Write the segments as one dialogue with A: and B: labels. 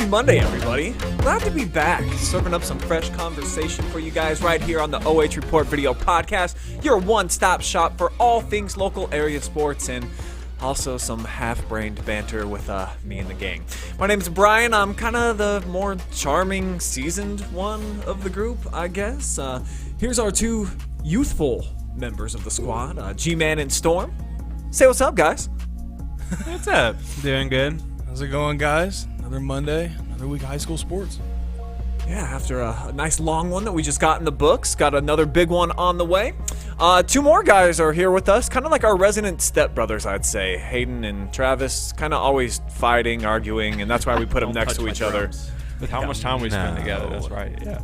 A: Happy Monday, everybody. Glad to be back, serving up some fresh conversation for you guys right here on the OH.Report Video Podcast, your one-stop shop for all things local area sports and also some half-brained banter with me and the gang. My name's Brian. I'm kind of the more charming, seasoned one of the group, I guess. Here's our two youthful members of the squad, G-Man and Storm. Say what's up, guys.
B: What's up?
C: Doing good. How's it going, guys? Another Monday, another week of high school sports.
A: Yeah, after a nice long one that we just got in the books, got another big one on the way. Two more guys are here with us, kind of like our resident stepbrothers, I'd say. Hayden and Travis, kind of always fighting, arguing, and that's why we put them next to each other.
B: With how much time we spend together, that's right, yeah.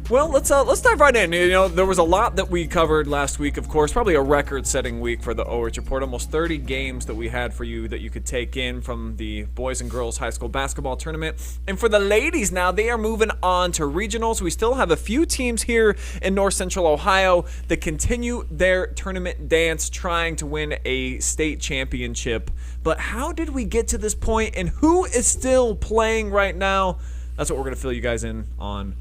A: Well, let's dive right in. You know, there was a lot that we covered last week, of course. Probably a record-setting week for the OH Report. Almost 30 games that we had for you that you could take in from the boys and girls high school basketball tournament. And for the ladies now, they are moving on to regionals. We still have a few teams here in North Central Ohio that continue their tournament dance, trying to win a state championship. But how did we get to this point, and who is still playing right now? That's what we're going to fill you guys in on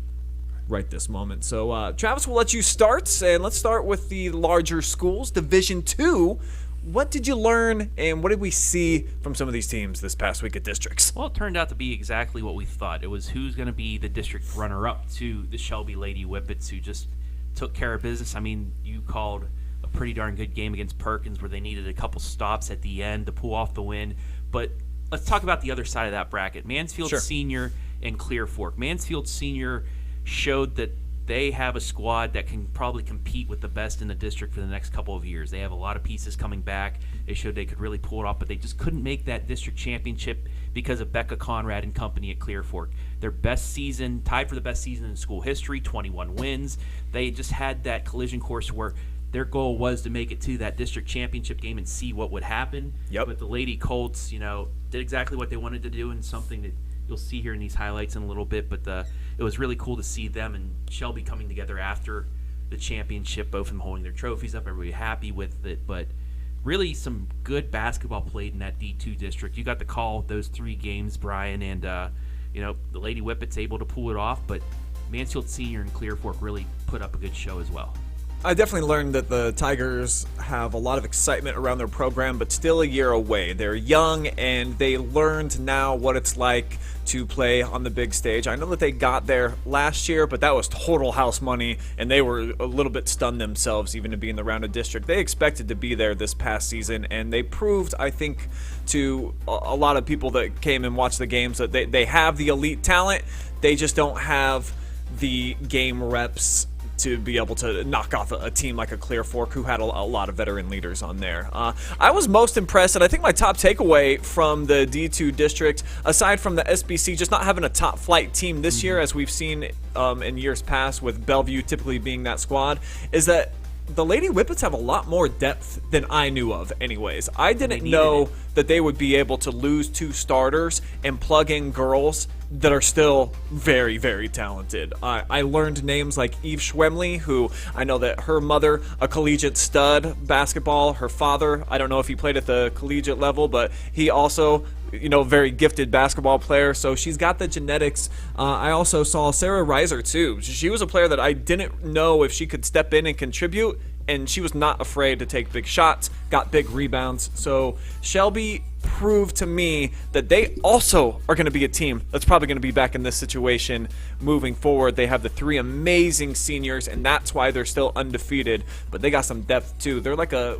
A: right this moment. So, Travis, we'll let you start, and let's start with the larger schools. Division II, what did you learn, and what did we see from some of these teams this past week at districts?
D: Well, it turned out to be exactly what we thought. It was who's going to be the district runner-up to the Shelby Lady Whippets, who just took care of business. I mean, you called a pretty darn good game against Perkins where they needed a couple stops at the end to pull off the win. But let's talk about the other side of that bracket. Mansfield Senior and Clear Fork. Mansfield Senior showed that they have a squad that can probably compete with the best in the district for the next couple of years. They have a lot of pieces coming back. They showed they could really pull it off, but they just couldn't make that district championship because of Becca Conrad and company at Clear Fork. Their best season, tied for the best season in school history, 21 wins. They just had that collision course where their goal was to make it to that district championship game and see what would happen.
A: Yep.
D: But the Lady Colts, did exactly what they wanted to do, and something that you'll see here in these highlights in a little bit, but it was really cool to see them and Shelby coming together after the championship, both of them holding their trophies up, everybody happy with it, but really some good basketball played in that D2 district. You got to call those 3 games, Brian, and the Lady Whippets able to pull it off, but Mansfield Senior and Clear Fork really put up a good show as well.
A: I definitely learned that the Tigers have a lot of excitement around their program, but still a year away. They're young, and they learned now what it's like to play on the big stage. I know that they got there last year, but that was total house money, and they were a little bit stunned themselves even to be in the round of district. They expected to be there this past season, and they proved, I think, to a lot of people that came and watched the games that they have the elite talent. They just don't have the game reps to be able to knock off a team like a Clear Fork who had a lot of veteran leaders on there. I was most impressed, and I think my top takeaway from the D2 district, aside from the SBC just not having a top flight team this year, as we've seen in years past with Bellevue typically being that squad, is that the Lady Whippets have a lot more depth than I knew of anyways. I didn't know that they would be able to lose 2 starters and plug in girls that are still very, very talented. I learned names like Eve Schwemley, who I know that her mother, a collegiate stud basketball, her father, I don't know if he played at the collegiate level, but he also, very gifted basketball player, so she's got the genetics. I also saw Sarah Reiser, too. She was a player that I didn't know if she could step in and contribute, and she was not afraid to take big shots, got big rebounds. So Shelby proved to me that they also are going to be a team that's probably going to be back in this situation moving forward. They have the 3 amazing seniors, and that's why they're still undefeated, but they got some depth too. They're like a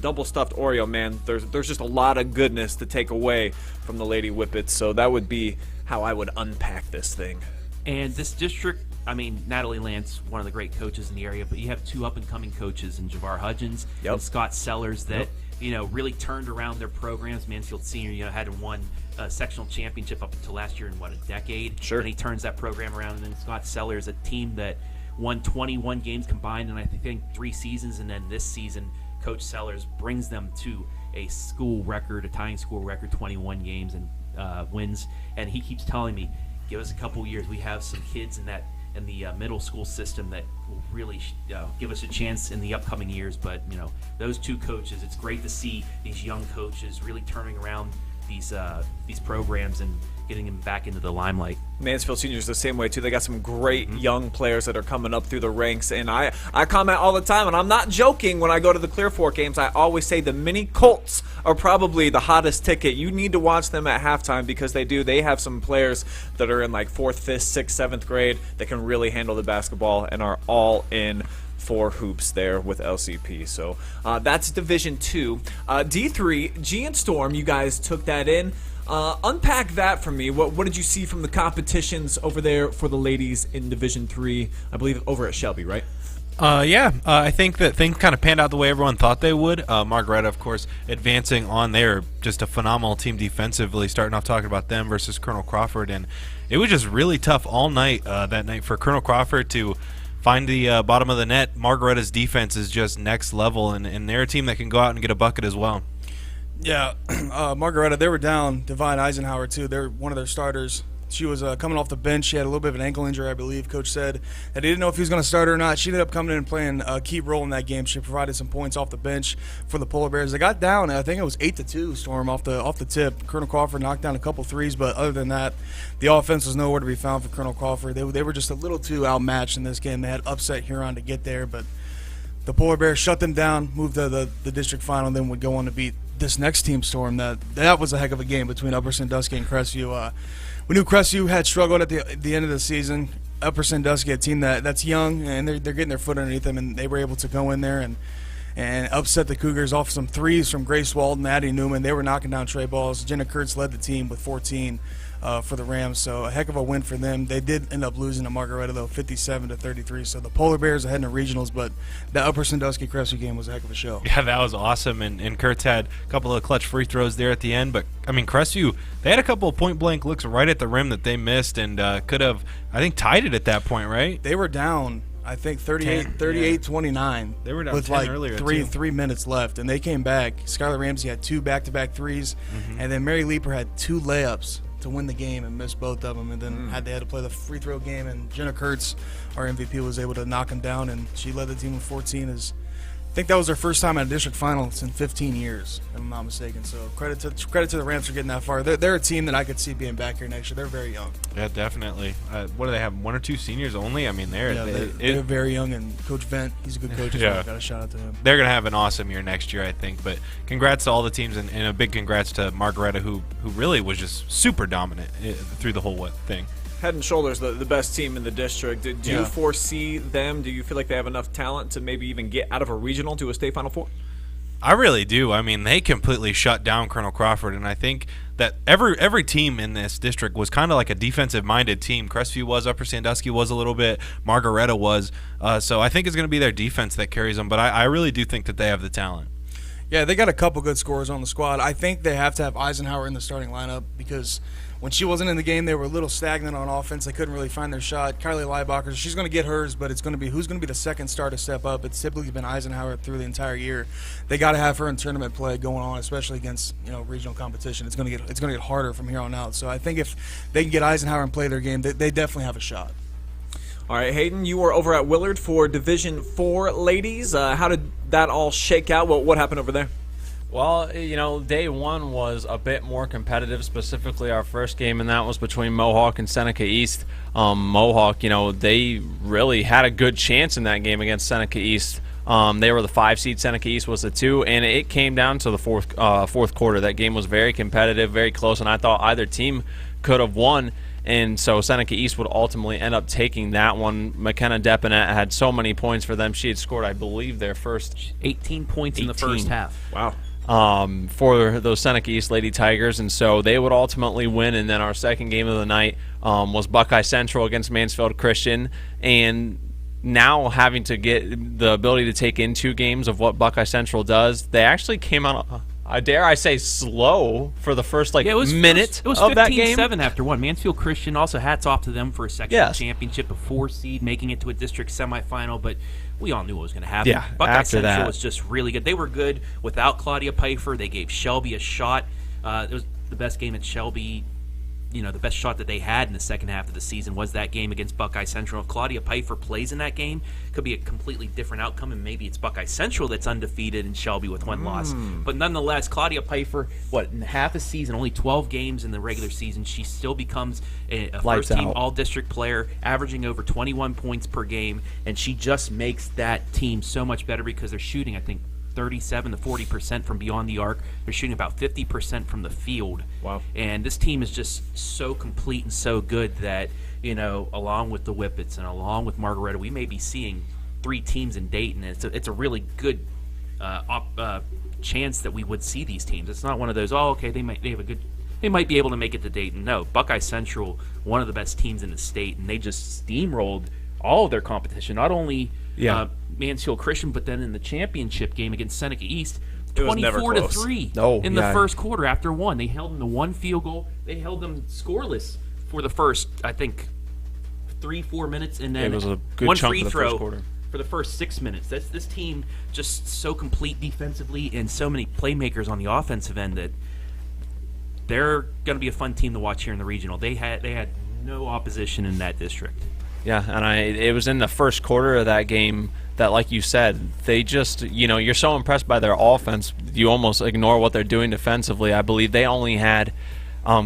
A: double stuffed Oreo, man. There's just a lot of goodness to take away from the Lady Whippets, so that would be how I would unpack this thing.
D: And this district, Natalie Lance, one of the great coaches in the area, but you have 2 up-and-coming coaches in Javar Hudgens and Scott Sellers that, really turned around their programs. Mansfield Senior, hadn't won a sectional championship up until last year in, a decade.
A: Sure.
D: And he turns that program around. And then Scott Sellers, a team that won 21 games combined in, I think, 3 seasons. And then this season, Coach Sellers brings them to a tying school record, 21 games and wins. And he keeps telling me, give us a couple years. We have some kids in the middle school system that will really give us a chance in the upcoming years. But those 2 coaches, it's great to see these young coaches really turning around these programs and getting them back into the limelight.
A: Mansfield Seniors the same way too. They got some great young players that are coming up through the ranks, and I comment all the time, and I'm not joking when I go to the Clear Fork games. I always say the mini Colts are probably the hottest ticket. You need to watch them at halftime because they have some players that are in like 4th, 5th, 6th, 7th grade that can really handle the basketball and are all in for hoops there with LCP. So that's Division 2. D3, G and Storm, you guys took that in. Unpack that for me. What did you see from the competitions over there for the ladies in Division 3? I believe over at Shelby, right?
C: I think that things kind of panned out the way everyone thought they would. Margaretta, of course, advancing on there, just a phenomenal team defensively, starting off talking about them versus Colonel Crawford. And it was just really tough all night that night for Colonel Crawford to find the bottom of the net. Margaretta's defense is just next level, and they're a team that can go out and get a bucket as well.
E: Yeah, Margaretta, they were down Divine Eisenhower, too. They're one of their starters. She was coming off the bench. She had a little bit of an ankle injury, I believe. Coach said that he didn't know if he was going to start her or not. She ended up coming in and playing a key role in that game. She provided some points off the bench for the Polar Bears. They got down, I think it was 8-2, Storm, off the tip. Colonel Crawford knocked down a couple threes, but other than that, the offense was nowhere to be found for Colonel Crawford. They were just a little too outmatched in this game. They had upset Huron to get there, but the Polar Bears shut them down, moved to the district final, and then would go on to beat this next team, Storm. That was a heck of a game between Upper Sandusky and Crestview. We knew Crestview had struggled at the end of the season. Upper Sandusky, a team that's young, and they're getting their foot underneath them, and they were able to go in there and upset the Cougars off some threes from Grace Walden, Addie Newman. They were knocking down tray balls. Jenna Kurtz led the team with 14 for the Rams, so a heck of a win for them. They did end up losing to Margaretta, though, 57-33. So the Polar Bears are heading to regionals, but the Upper Sandusky Crestview game was a heck of a show.
C: Yeah, that was awesome, and Kurtz had a couple of clutch free throws there at the end. But, I mean, Crestview, they had a couple of point-blank looks right at the rim that they missed and could have, I think, tied it at that point, right?
E: They were down, I think, 38-29.
C: They were down
E: with
C: 10
E: like
C: earlier,
E: three minutes left, and they came back. Skylar Ramsey had 2 back-to-back threes, and then Mary Leeper had 2 layups to win the game and missed both of them, and then they had to play the free throw game, and Jenna Kurtz, our MVP, was able to knock him down, and she led the team with 14. I think that was their first time at a district finals in 15 years, if I'm not mistaken. So credit to the Rams for getting that far. They're a team that I could see being back here next year. They're very young.
C: Yeah, definitely. What do they have? 1 or 2 seniors only? I mean,
E: they're very young, and Coach Vent, he's a good coach as well. Got a shout out to him.
C: They're going to have an awesome year next year, I think. But congrats to all the teams, and a big congrats to Margaretta, who really was just super dominant through the whole thing.
A: Head and shoulders the best team in the district. Do you foresee them? Do you feel like they have enough talent to maybe even get out of a regional to a state Final Four?
C: I really do. I mean, they completely shut down Colonel Crawford, and I think that every team in this district was kind of like a defensive-minded team. Crestview was, Upper Sandusky was a little bit, Margaretta was. So I think it's going to be their defense that carries them, but I really do think that they have the talent.
E: Yeah, they got a couple good scorers on the squad. I think they have to have Eisenhower in the starting lineup because when she wasn't in the game, they were a little stagnant on offense. They couldn't really find their shot. Kylie Leibacher, she's going to get hers, but it's going to be who's going to be the second star to step up. It's typically been Eisenhower through the entire year. They got to have her in tournament play going on, especially against regional competition. It's going to get harder from here on out. So I think if they can get Eisenhower and play their game, they definitely have a shot.
A: All right, Hayden, you were over at Willard for Division 4 ladies. How did that all shake out? What happened over there?
B: Well, day one was a bit more competitive, specifically our first game, and that was between Mohawk and Seneca East. Mohawk, they really had a good chance in that game against Seneca East. They were the 5 seed, Seneca East was the 2, and it came down to the fourth quarter. That game was very competitive, very close, and I thought either team could have won. And so Seneca East would ultimately end up taking that one. McKenna Depinet had so many points for them. She had scored, I believe, their first
D: 18 points in the first half.
A: Wow.
B: For those Seneca East Lady Tigers, and so they would ultimately win. And then our second game of the night was Buckeye Central against Mansfield Christian, and now having to get the ability to take in 2 games of what Buckeye Central does, they actually came out, dare I say, slow for the first minute of that game.
D: It was 15-7 after one. Mansfield Christian, also hats off to them for a sectional championship, a 4 seed, making it to a district semifinal, but we all knew what was going to happen.
B: Yeah,
D: Buckeye Central was just really good. They were good without Claudia Pfeiffer. They gave Shelby a shot. It was the best game at Shelby the best shot that they had in the second half of the season was that game against Buckeye Central. If Claudia Pfeiffer plays in that game, could be a completely different outcome, and maybe it's Buckeye Central that's undefeated and Shelby with one loss. But nonetheless, Claudia Pfeiffer, in half a season, only 12 games in the regular season, she still becomes a first-team all-district player, averaging over 21 points per game, and she just makes that team so much better because they're shooting, I think, 37 to 40% from beyond the arc. They're shooting about 50% from the field.
A: Wow.
D: And this team is just so complete and so good that, along with the Whippets and along with Margaretta, we may be seeing 3 teams in Dayton. And it's a really good chance that we would see these teams. It's not one of those, they might be able to make it to Dayton. No, Buckeye Central, one of the best teams in the state, and they just steamrolled all of their competition. Not only Mansfield Christian, but then in the championship game against Seneca East, 24-3 in the first quarter after one. They held them to 1 field goal. They held them scoreless for the first, I think, 3-4 minutes, and then
B: it was a good
D: 1
B: chunk
D: free
B: of the
D: throw
B: first quarter.
D: for the first 6 minutes. That's this team just so complete defensively and so many playmakers on the offensive end that they're going to be a fun team to watch here in the regional. They had no opposition in that district.
B: Yeah, and it was in the first quarter of that game that, like you said, they just, you're so impressed by their offense, you almost ignore what they're doing defensively. I believe they only had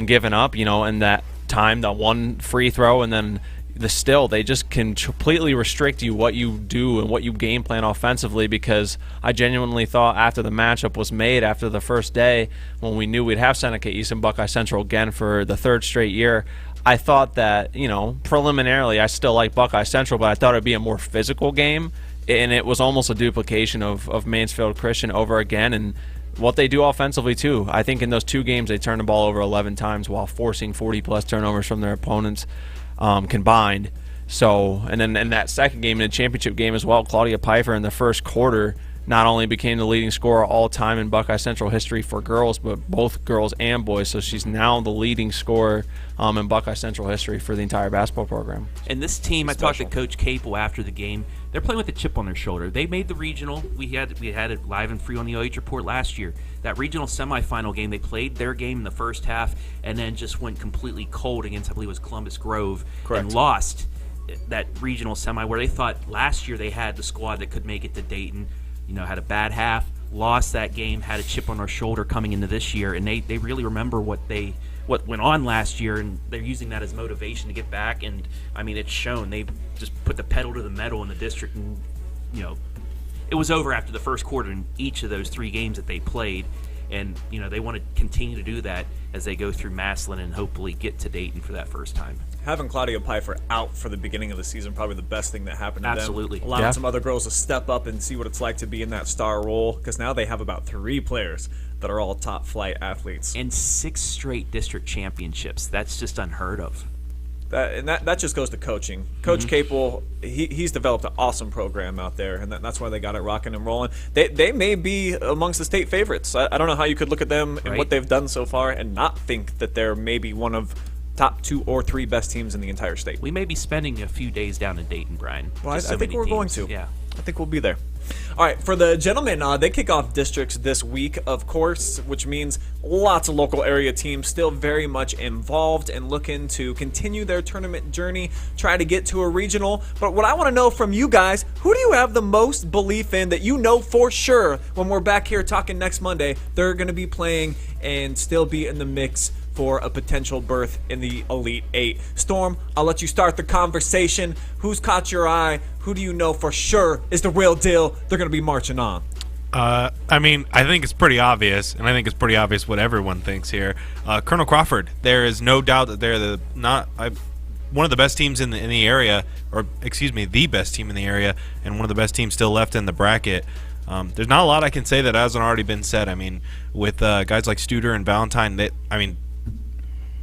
B: given up, in that time, the 1 free throw, and then they just can completely restrict you what you do and what you game plan offensively, because I genuinely thought after the matchup was made after the first day, when we knew we'd have Seneca East and Buckeye Central again for the 3rd straight year, I thought that, preliminarily I still like Buckeye Central, but I thought it would be a more physical game, and it was almost a duplication of Mansfield Christian over again, and what they do offensively too. I think in those 2 games they turned the ball over 11 times while forcing 40-plus turnovers from their opponents combined. So, and then in that second game, in the championship game as well, Claudia Pfeiffer in the first quarter not only became the leading scorer all time in Buckeye Central history for girls, but both girls and boys. So she's now the leading scorer in Buckeye Central history for the entire basketball program.
D: And this team, I talked to Coach Capel after the game. They're playing with a chip on their shoulder. They made the regional. We had it live and free on the OH.Report last year. That regional semifinal game, they played their game in the first half and then just went completely cold against, I believe it was Columbus Grove.
A: Correct.
D: And lost that regional semi where they thought last year they had the squad that could make it to Dayton. Had a bad half, lost that game, had a chip on their shoulder coming into this year, and they really remember what went on last year, and they're using that as motivation to get back. And I mean, it's shown. They just put the pedal to the metal in the district, and it was over after the first quarter in each of those 3 games that they played. And they want to continue to do that as they go through Massillon and hopefully get to Dayton for that first time.
A: Having Claudia Pfeiffer out for the beginning of the season, probably the best thing that happened to
D: Absolutely.
A: them. Allowing some other girls to step up and see what it's like to be in that star role, because now they have about 3 players that are all top flight athletes.
D: And 6 straight district championships. That's just unheard of.
A: That just goes to coaching. Coach Capel, he's developed an awesome program out there, and that's why they got it rocking and rolling. They may be amongst the state favorites. I don't know how you could look at them and what they've done so far and not think that they're maybe one of top 2 or 3 best teams in the entire state.
D: We may be spending a few days down in Dayton, Brian.
A: Well, I think we're going to.
D: Yeah.
A: I think we'll be there. All right, for the gentlemen, they kick off districts this week, of course, which means lots of local area teams still very much involved and looking to continue their tournament journey, try to get to a regional. But what I want to know from you guys, who do you have the most belief in that you know for sure when we're back here talking next Monday, they're going to be playing and still be in the mix for a potential berth in the Elite 8. Storm, I'll let you start the conversation. Who's caught your eye? Who do you know for sure is the real deal? They're going to be marching on.
C: I think it's pretty obvious, and I think it's pretty obvious what everyone thinks here. Colonel Crawford, there is no doubt that they're one of the best teams in the area, or excuse me, the best team in the area, and one of the best teams still left in the bracket. There's not a lot I can say that hasn't already been said. I mean, with guys like Studer and Valentine,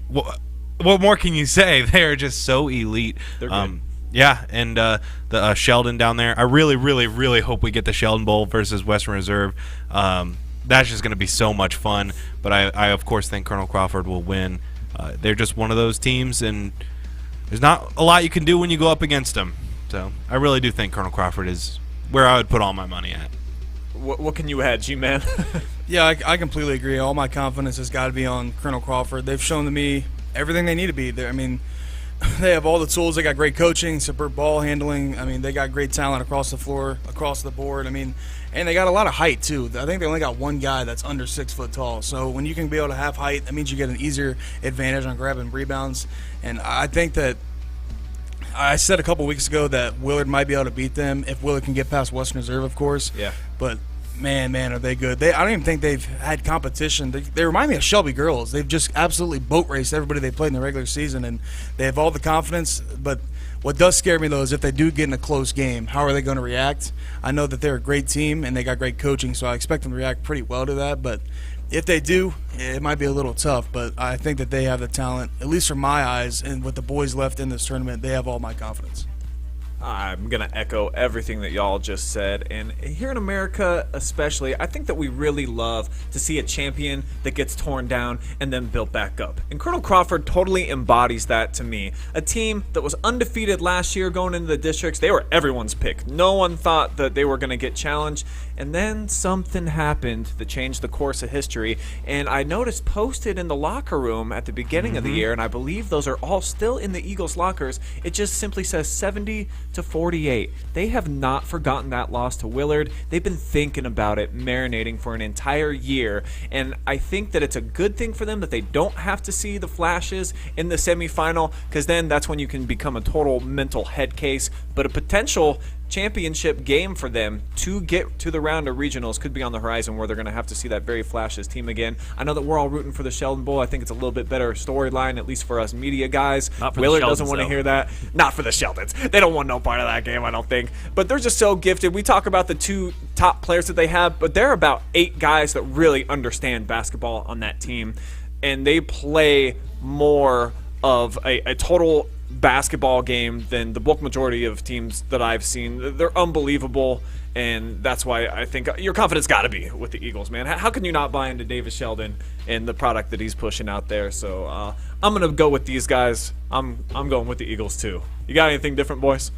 C: what more can you say? They're just so elite.
A: They're good.
C: Yeah, and the Sheldon down there. I really, really, really hope we get the Sheldon Bowl versus Western Reserve. That's just going to be so much fun. But I, of course, think Colonel Crawford will win. They're just one of those teams, and there's not a lot you can do when you go up against them. So I really do think Colonel Crawford is where I would put all my money at.
A: What can you add, G-Man?
E: Yeah, I completely agree. All my confidence has got to be on Colonel Crawford. They've shown to me everything they need to be. I mean, they have all the tools. They got great coaching, superb ball handling. I mean, they got great talent across the floor, across the board. I mean, and they got a lot of height, too. I think they only got one guy that's under 6 foot tall. So when you can be able to have height, that means you get an easier advantage on grabbing rebounds. And I think that I said a couple weeks ago that Willard might be able to beat them if Willard can get past Western Reserve, of course.
A: Yeah.
E: But man, are they good. I don't even think they've had competition. They remind me of Shelby girls. They've just absolutely boat raced everybody they played in the regular season, and they have all the confidence. But what does scare me, though, is if they do get in a close game, how are they going to react? I know that they're a great team, and they got great coaching, so I expect them to react pretty well to that. But if they do, it might be a little tough. But I think that they have the talent, at least from my eyes, and with the boys left in this tournament, they have all my confidence.
A: I'm going to echo everything that y'all just said. And here in America especially, I think that we really love to see a champion that gets torn down and then built back up. And Colonel Crawford totally embodies that to me. A team that was undefeated last year going into the districts. They were everyone's pick. No one thought that they were going to get challenged. And then something happened that changed the course of history. And I noticed posted in the locker room at the beginning of the year, and I believe those are all still in the Eagles' lockers, it just simply says 70-48. They have not forgotten that loss to Willard. They've been thinking about it, marinating for an entire year. And I think that it's a good thing for them that they don't have to see the flashes in the semifinal, because then that's when you can become a total mental head case. But a potential championship game for them to get to the round of regionals could be on the horizon, where they're going to have to see that very flashes team again. I know that we're all rooting for the Sheldon Bowl. I think it's a little bit better storyline, at least for us media guys. Willard doesn't want to hear that. Not for the Sheldons. They don't want no part of that game, I don't think. But they're just so gifted. We talk about the 2 top players that they have, but there are about 8 guys that really understand basketball on that team, and they play more of a total basketball game than the bulk majority of teams that I've seen. They're unbelievable, and that's why I think your confidence got to be with the Eagles, man. How can you not buy into Davis Sheldon and the product that he's pushing out there? So I'm going to go with these guys. I'm going with the Eagles, too. You got anything different, boys?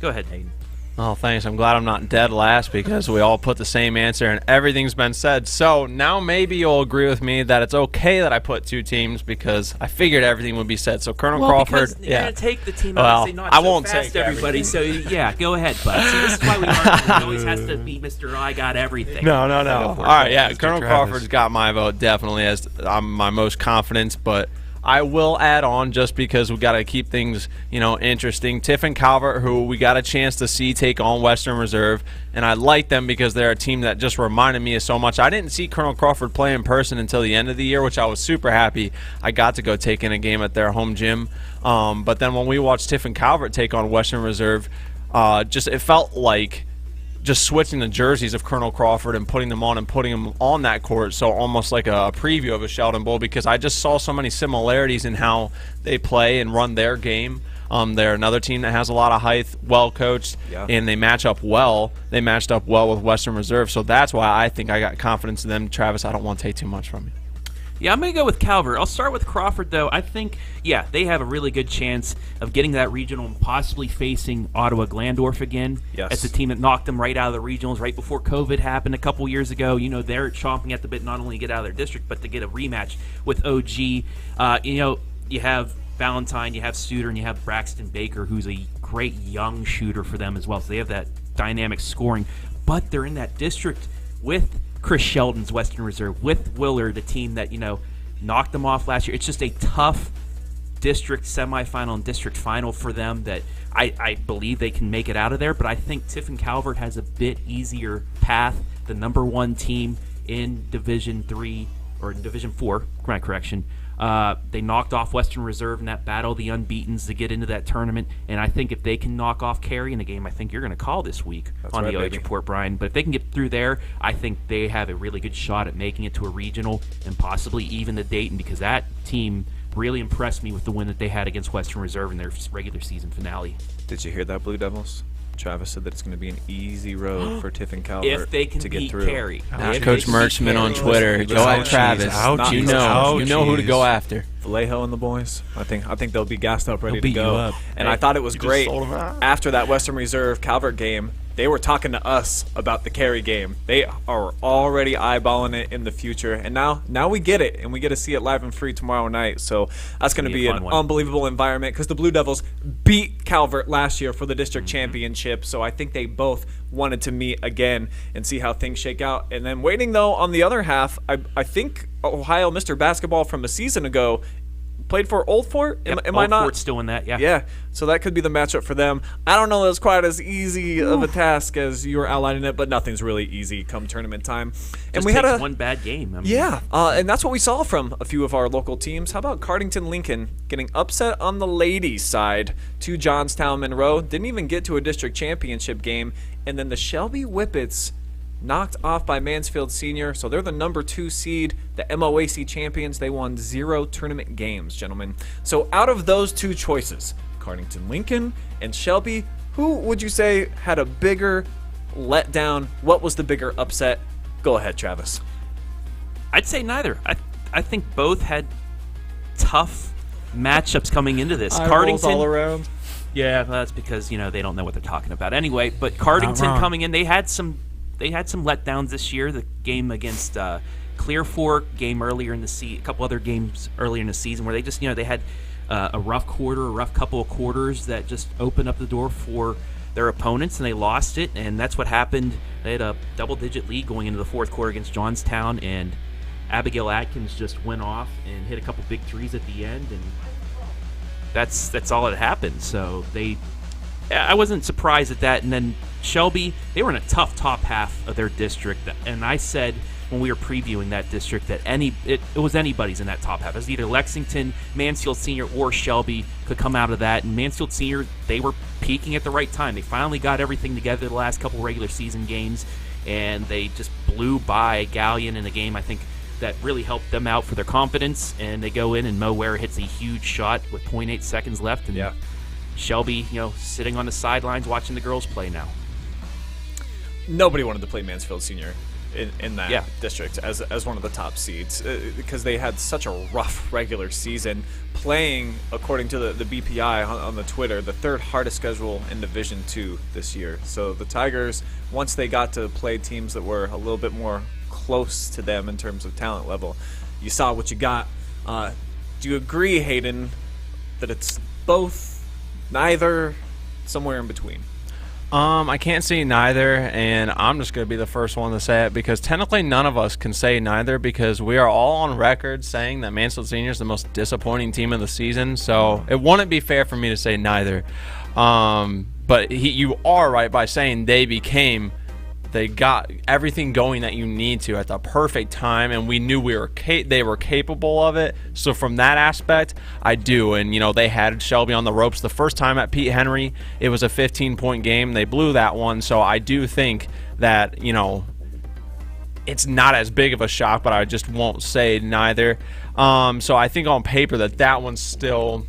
D: Go ahead, Hayden.
B: Oh, thanks. I'm glad I'm not dead last, because we all put the same answer and everything's been said. So now maybe you'll agree with me that it's okay that I put 2 teams, because I figured everything would be said. So Colonel Crawford,
D: because you're going to take the team out and say not
B: I
D: so
B: won't
D: fast,
B: take
D: everybody. So yeah, go ahead, bud. See, this is why it always has to be Mr. I got everything.
B: No. All right, yeah, Colonel
C: Travis.
B: Crawford's got my vote definitely as my most confidence, but I will add on, just because we got to keep things, interesting. Tiffin Calvert, who we got a chance to see take on Western Reserve, and I like them because they're a team that just reminded me of so much. I didn't see Colonel Crawford play in person until the end of the year, which I was super happy I got to go take in a game at their home gym. But then when we watched Tiffin Calvert take on Western Reserve, it felt like just switching the jerseys of Colonel Crawford and putting them on that court, so almost like a preview of a Sheldon Bowl, because I just saw so many similarities in how they play and run their game. They're another team that has a lot of height, well coached, and they match up well. They matched up well with Western Reserve, so that's why I think I got confidence in them. Travis, I don't want to take too much from you.
D: Yeah, I'm going to go with Calvert. I'll start with Crawford, though. I think, they have a really good chance of getting that regional and possibly facing Ottawa Glandorf again.
A: Yes.
D: It's a team that knocked them right out of the regionals right before COVID happened a couple years ago. They're chomping at the bit not only to get out of their district, but to get a rematch with OG. You have Valentine, you have Suter, and you have Braxton Baker, who's a great young shooter for them as well. So they have that dynamic scoring. But they're in that district with Chris Sheldon's Western Reserve, with Willard, the team that, knocked them off last year. It's just a tough district semifinal and district final for them that I believe they can make it out of there. But I think Tiffin Calvert has a bit easier path. The number 1 team in Division 3, or in Division 4, my correction. They knocked off Western Reserve in that battle, the unbeatens, to get into that tournament. And I think if they can knock off Cary in a game I think you're going to call this week on the OH.Report, Brian. But if they can get through there, I think they have a really good shot at making it to a regional and possibly even the Dayton, because that team really impressed me with the win that they had against Western Reserve in their regular season finale.
A: Did you hear that, Blue Devils? Travis said that it's going to be an easy road for Tiffin Calvert
D: if they can
A: to get
D: beat
A: through.
D: Cary.
B: Coach Merchman on Twitter. Go at Travis. You know who to go after.
A: Vallejo and the boys. I think they'll be gassed up, ready to
C: beat
A: go.
C: you up.
A: And I thought it was great after that Western Reserve Calvert game. they were talking to us about the Cary game. They are already eyeballing it in the future, and now we get it, and we get to see it live and free tomorrow night. So that's going to be an unbelievable environment because the Blue Devils beat Calvert last year for the district championship. So I think they both wanted to meet again and see how things shake out. And then waiting, though, on the other half, I think Ohio Mr. Basketball from a season ago played for Old Fort. Am I not?
D: Old Fort's still in that, yeah.
A: Yeah, so that could be the matchup for them. I don't know that it's quite as easy of a task as you were outlining it, but nothing's really easy come tournament time. And
D: we had one bad game. I mean,
A: and that's what we saw from a few of our local teams. How about Cardington Lincoln getting upset on the ladies' side to Johnstown Monroe? Didn't even get to a district championship game. And then the Shelby Whippets knocked off by Mansfield Senior, so they're the number 2 seed, the MOAC champions. They won 0 tournament games, gentlemen. So out of those two choices, Cardington Lincoln and Shelby, who would you say had a bigger letdown? What was the bigger upset? Go ahead, Travis.
D: I'd say neither. I think both had tough matchups coming into this.
A: Cardington all around.
D: Yeah, that's because they don't know what they're talking about anyway. But Cardington coming in, they had some letdowns this year. The game against Clear Fork, game earlier in the a couple other games earlier in the season where they just they had a rough couple of quarters that just opened up the door for their opponents, and they lost it. And that's what happened. They had a double-digit lead going into the fourth quarter against Johnstown, and Abigail Atkins just went off and hit a couple big threes at the end, and that's all that happened. So I wasn't surprised at that. And then Shelby, they were in a tough top half of their district, and I said when we were previewing that district that it was anybody's in that top half. It was either Lexington, Mansfield Senior, or Shelby could come out of that. And Mansfield Senior, they were peaking at the right time. They finally got everything together the last couple regular season games, and they just blew by Galleon in a game, I think, that really helped them out for their confidence. And they go in, and Mo Ware hits a huge shot with 0.8 seconds left, and Shelby, sitting on the sidelines watching the girls play now.
A: Nobody wanted to play Mansfield Senior in that district as one of the top seeds because they had such a rough regular season, playing, according to the BPI on the Twitter, the 3rd hardest schedule in Division II this year. So the Tigers, once they got to play teams that were a little bit more close to them in terms of talent level, you saw what you got. Do you agree, Hayden, that it's both, neither, somewhere in between?
B: I can't see neither, and I'm just going to be the first one to say it because technically none of us can say neither because we are all on record saying that Mansfield Senior is the most disappointing team of the season, so it wouldn't be fair for me to say neither. But you are right by saying they got everything going that you need to at the perfect time, and we knew they were capable of it. So from that aspect, I do. And they had Shelby on the ropes the first time at Pete Henry. It was a 15-point game. They blew that one. So I do think that it's not as big of a shock, but I just won't say neither. So I think on paper that one still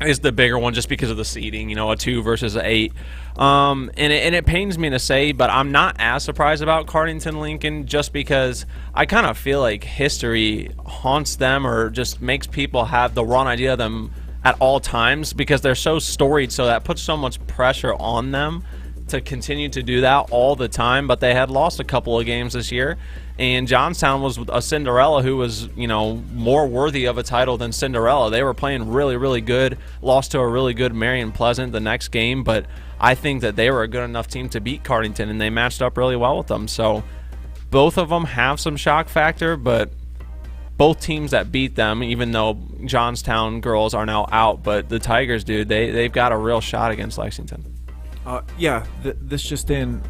B: is the bigger one just because of the seeding, a 2 versus an 8. And it pains me to say, but I'm not as surprised about Cardington Lincoln just because I kind of feel like history haunts them or just makes people have the wrong idea of them at all times because they're so storied, so that puts so much pressure on them to continue to do that all the time. But they had lost a couple of games this year, and Johnstown was a Cinderella who was, more worthy of a title than Cinderella. They were playing really, really good, lost to a really good Marion Pleasant the next game, but I think that they were a good enough team to beat Cardington, and they matched up really well with them. So both of them have some shock factor, but both teams that beat them, even though Johnstown girls are now out, but the Tigers, dude, they've got a real shot against Lexington.
A: This just in.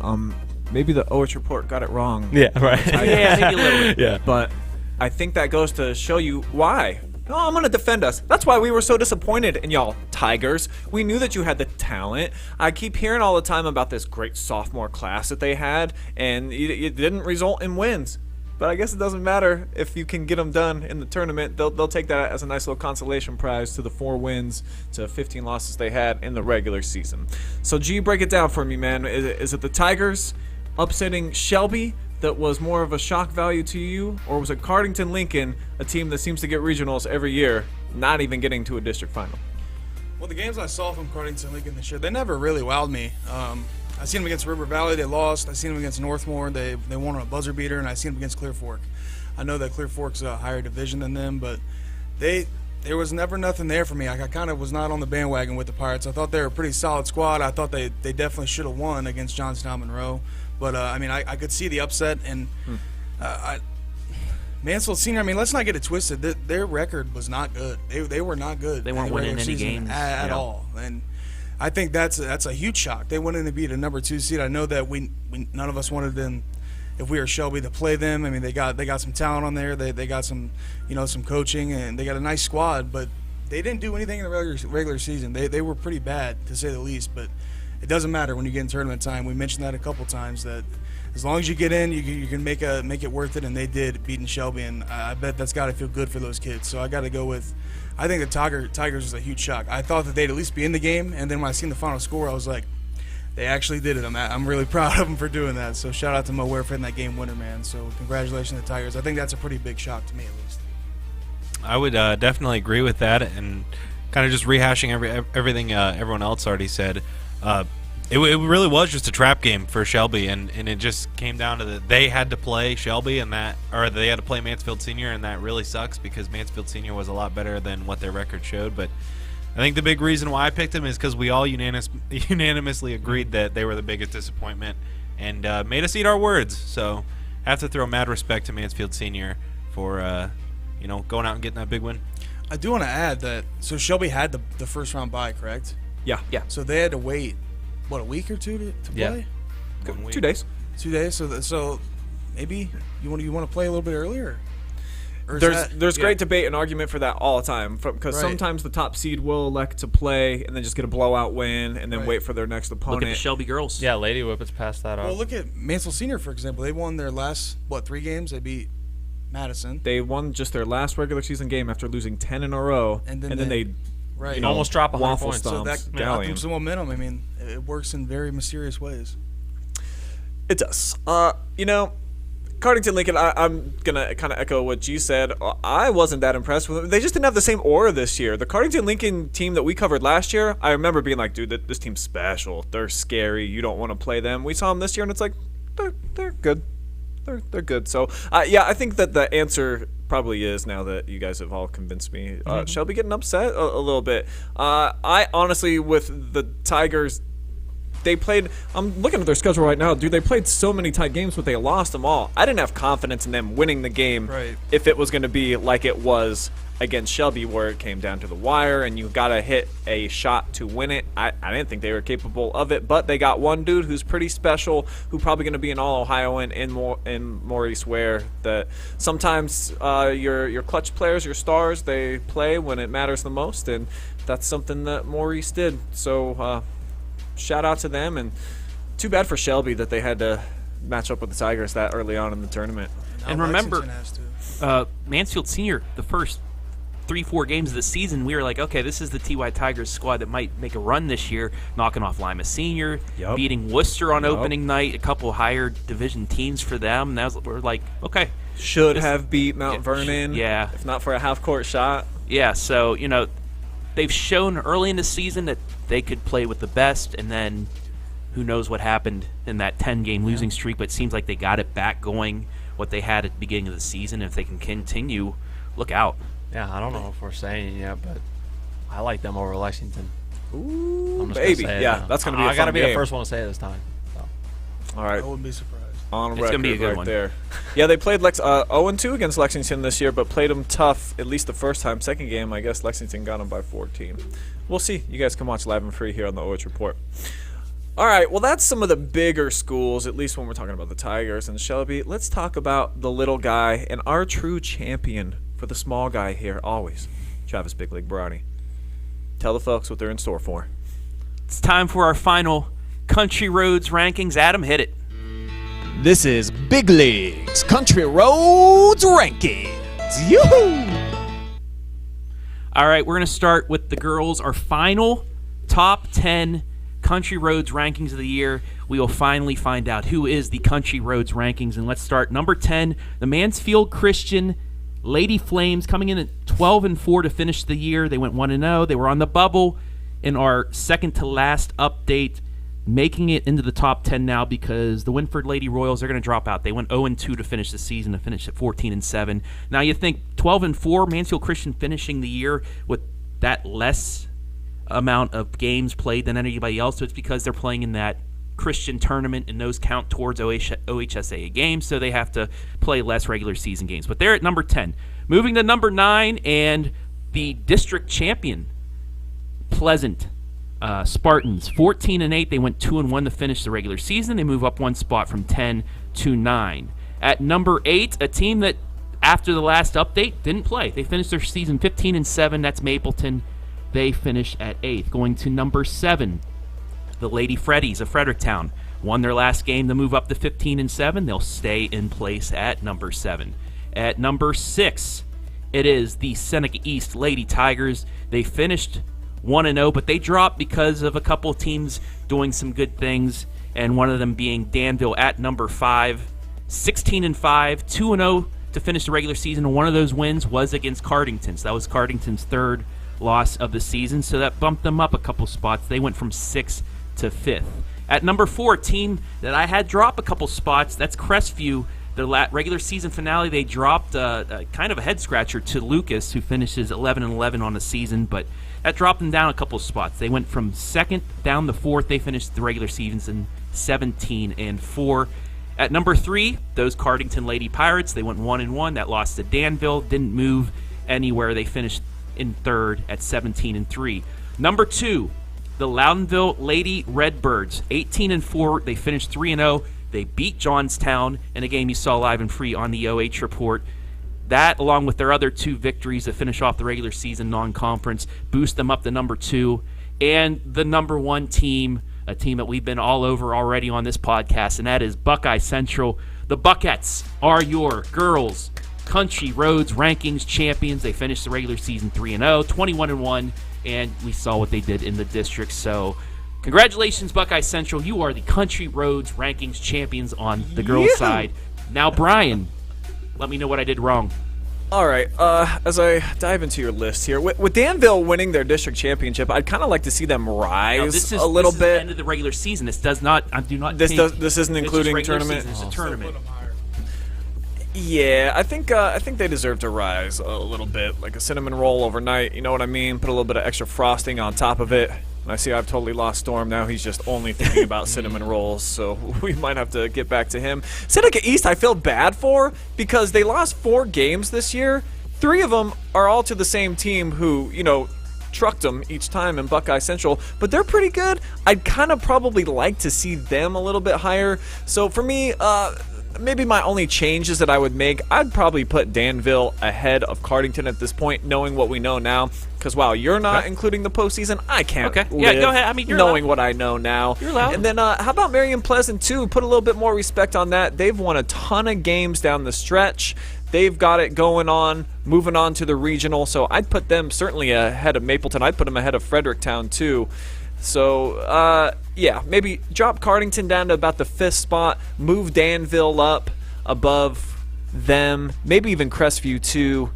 A: Maybe the OH.Report got it wrong.
B: Yeah, right.
D: Yeah, maybe a little bit.
B: Yeah.
A: But I think that goes to show you why. No, I'm going to defend us. That's why we were so disappointed in y'all, Tigers. We knew that you had the talent. I keep hearing all the time about this great sophomore class that they had, and it didn't result in wins. But I guess it doesn't matter if you can get them done in the tournament. They'll take that as a nice little consolation prize to the 4 wins to 15 losses they had in the regular season. So, G, break it down for me, man. Is it the Tigers upsetting Shelby that was more of a shock value to you, or was it Cardington Lincoln, a team that seems to get regionals every year, not even getting to a district final?
E: Well, the games I saw from Cardington Lincoln this year, they never really wowed me. I seen them against River Valley. They lost. I seen them against Northmore. They won on a buzzer beater, and I seen them against Clear Fork. I know that Clear Fork's a higher division than them, but there was never nothing there for me. I kind of was not on the bandwagon with the Pirates. I thought they were a pretty solid squad. I thought they definitely should have won against Johnstown Monroe. But, I could see the upset. And Mansfield Senior, let's not get it twisted. Their record was not good. They were not good.
D: They weren't winning any games.
E: At all. And I think that's a huge shock. They went in to beat a number 2 seed. I know that we none of us wanted them, if we were Shelby, to play them. They got some talent on there. They got some some coaching, and they got a nice squad. But they didn't do anything in the regular season. They were pretty bad, to say the least. But it doesn't matter when you get in tournament time. We mentioned that a couple times, that as long as you get in, you can make it worth it. And they did, beating Shelby, and I bet that's got to feel good for those kids. So I got to go with. I think the Tigers was a huge shock. I thought that they'd at least be in the game, and then when I seen the final score, I was like, they actually did it. I'm really proud of them for doing that. So shout out to Mo Ware for hitting that game winner, man. So congratulations to the Tigers. I think that's a pretty big shock to me, at least.
C: I would definitely agree with that, and kind of just rehashing everything everyone else already said. It really was just a trap game for Shelby, and it just came down to they had to play Shelby, or they had to play Mansfield Senior, and that really sucks because Mansfield Senior was a lot better than what their record showed. But I think the big reason why I picked them is because we all unanimously agreed that they were the biggest disappointment and made us eat our words. So I have to throw mad respect to Mansfield Senior for going out and getting that big win.
E: I do want to add that, so Shelby had the first round bye, correct?
A: Yeah.
E: So they had to wait, a week or two to play?
A: 2 days.
E: 2 days. So maybe you want to play a little bit earlier.
A: There's great debate and argument for that all the time, because sometimes the top seed will elect to play and then just get a blowout win and then wait for their next opponent.
D: Look at the Shelby girls.
B: Yeah, Lady Whippets passed that off.
E: Well, look at Mansfield Senior, for example. They won their last 3 games. They beat Madison.
A: They won just their last regular season game after losing 10 in a row, and then they
B: almost drop 100 points.
E: So that got them some momentum. It works in very mysterious ways.
A: It does. Cardington Lincoln, I'm going to kind of echo what G said. I wasn't that impressed with them. They just didn't have the same aura this year. The Cardington Lincoln team that we covered last year, I remember being like, dude, this team's special. They're scary. You don't want to play them. We saw them this year, and it's like, they're good. They're good. So, I think that the answer probably is, now that you guys have all convinced me, Shelby getting upset a little bit. I honestly, with the Tigers, they played, I'm looking at their schedule right now, dude, they played so many tight games, but they lost them all. I didn't have confidence in them winning the game if it was going to be like it was against Shelby, where it came down to the wire and you got to hit a shot to win it. I didn't think they were capable of it, but they got one dude who's pretty special, who's probably going to be an All-Ohioan in Maurice Ware. That sometimes your clutch players, your stars, they play when it matters the most, and that's something that Maurice did. So shout out to them, and too bad for Shelby that they had to match up with the Tigers that early on in the tournament.
D: And remember, Mansfield Senior, the first 3-4 games of the season, we were like, okay, this is the TY Tigers squad that might make a run this year, knocking off Lima Senior, beating Worcester on opening night, a couple higher division teams for them. And we're like, okay.
A: Should have beat Mount Vernon,
D: if
A: not for a half-court shot.
D: Yeah, so, they've shown early in the season that they could play with the best, and then who knows what happened in that 10-game losing streak, but it seems like they got it back going, what they had at the beginning of the season. If they can continue, look out.
B: Yeah, I don't know if we're saying it yet, but I like them over Lexington.
A: Ooh, baby. Yeah, that's going to be a fun
B: I got to be
A: game.
B: the first one to say it this time. So.
A: All right.
E: I wouldn't be surprised.
A: On
D: It's
A: record
D: gonna be a good
A: right
D: one.
A: there. Yeah, they played 0-2 against Lexington this year, but played them tough at least the first time. Second game, I guess Lexington got them by 14. We'll see. You guys can watch live and free here on the OH.Report. All right, well, that's some of the bigger schools, at least when we're talking about the Tigers and Shelby. Let's talk about the little guy and our true champion for the small guy here, always, Travis Big League Berardi. Tell the folks what they're in store for.
D: It's time for our final Country Roads rankings. Adam, hit it.
A: This is Big League's Country Roads Rankings. Yoo-hoo!
D: All right, we're going to start with the girls. Our final top 10 Country Roads rankings of the year. We will finally find out who is the Country Roads rankings. And let's start number 10, the Mansfield Christian Lady Flames, coming in at 12-4 to finish the year. They went 1-0. They were on the bubble in our second to last update. making it into the top 10 now because the Winford Lady Royals are going to drop out. They went 0-2 to finish the season, to finish at 14-7. Now you think 12-4, Mansfield Christian finishing the year with that less amount of games played than anybody else. So it's because they're playing in that Christian tournament, and those count towards OHSAA games, so they have to play less regular season games. But they're at number 10. Moving to number 9, and the district champion, Pleasant Spartans, 14-8. They went 2-1 to finish the regular season. They move up one spot from 10 to 9. At number 8, a team that after the last update didn't play. They finished their season 15-7. That's Mapleton. They finish at 8th. Going to number 7, the Lady Freddies of Fredericktown. Won their last game to move up to 15-7. They'll stay in place at number 7. At number 6, it is the Seneca East Lady Tigers. They finished 1-0, but they dropped because of a couple teams doing some good things, and one of them being Danville at number 5. 16-5, 2-0 to finish the regular season, and one of those wins was against Cardington. So that was Cardington's third loss of the season, so that bumped them up a couple spots. They went from 6th to 5th. At number 4, team that I had drop a couple spots, that's Crestview. Their regular season finale, they dropped kind of a head-scratcher to Lucas, who finishes 11-11 on the season, but that dropped them down a couple spots. They went from 2nd down to 4th. They finished the regular season 17-4. At number 3, those Cardington Lady Pirates, they went 1-1. That lost to Danville, didn't move anywhere. They finished in 3rd at 17-3. Number 2, the Loudonville Lady Redbirds, 18-4. They finished 3-0. They beat Johnstown in a game you saw live and free on the OH Report. That, along with their other 2 victories to finish off the regular season non-conference, boost them up to number 2. And the number 1 team, a team that we've been all over already on this podcast, and that is Buckeye Central. The Buckettes are your girls' Country Roads Rankings champions. They finished the regular season 3-0, 21-1, and we saw what they did in the district. So congratulations, Buckeye Central. You are the Country Roads Rankings champions on the girls' side. Now, Brian, let me know what I did wrong.
A: All right, as I dive into your list here, with Danville winning their district championship, I'd kind of like to see them rise a little bit.
D: This is the end of the regular season. This does not. I do not.
A: This isn't including tournament.
D: It's a tournament.
A: Yeah, I think they deserve to rise a little bit, like a cinnamon roll overnight. You know what I mean? Put a little bit of extra frosting on top of it. And I see I've totally lost Storm now. He's just only thinking about cinnamon rolls, so we might have to get back to him. Seneca East, I feel bad for because they lost 4 games this year. 3 of them are all to the same team who, trucked them each time in Buckeye Central, but they're pretty good. I'd kind of probably like to see them a little bit higher. So for me, maybe my only changes that I would make, I'd probably put Danville ahead of Cardington at this point, knowing what we know now. Because while you're not including the postseason, I can't live
D: go ahead. I mean, you're
A: knowing
D: allowed.
A: what I know now.
D: You're allowed.
A: And then how about Marion Pleasant, too? Put a little bit more respect on that. They've won a ton of games down the stretch. They've got it going on, moving on to the regional. So I'd put them certainly ahead of Mapleton. I'd put them ahead of Fredericktown, too. So, maybe drop Cardington down to about the 5th spot, move Danville up above them, maybe even Crestview, too.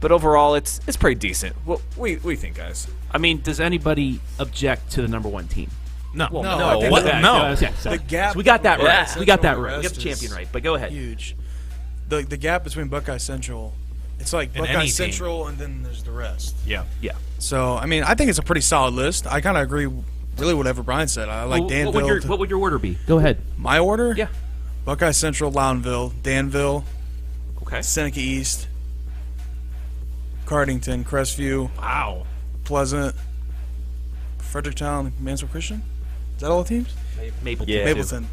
A: But overall, it's pretty decent. What we think, guys?
D: I mean, does anybody object to the number 1 team?
C: No.
E: No.
C: No.
E: Okay,
C: What?
E: okay.
C: No.
D: Okay, so
E: The gap.
D: we got that right.
E: Buckeye
D: We got that
E: Central
D: right. We got the
E: rest
D: champion
E: is
D: right. But go ahead.
E: Huge. The gap between Buckeye Central, it's like
C: And
E: Buckeye
C: any team.
E: Central and then there's the rest.
C: Yeah.
D: Yeah.
E: So, I mean, I think it's a pretty solid list. I kind of agree really whatever Brian said. I like Danville.
D: What would your order be? Go ahead.
E: My order?
D: Yeah.
E: Buckeye Central, Loudonville, Danville,
D: Okay.
E: Seneca East, Cardington, Crestview,
D: Wow.
E: Pleasant, Fredericktown, Mansfield Christian. Is that all the teams?
D: Mapleton.
A: Yeah.
E: Mapleton.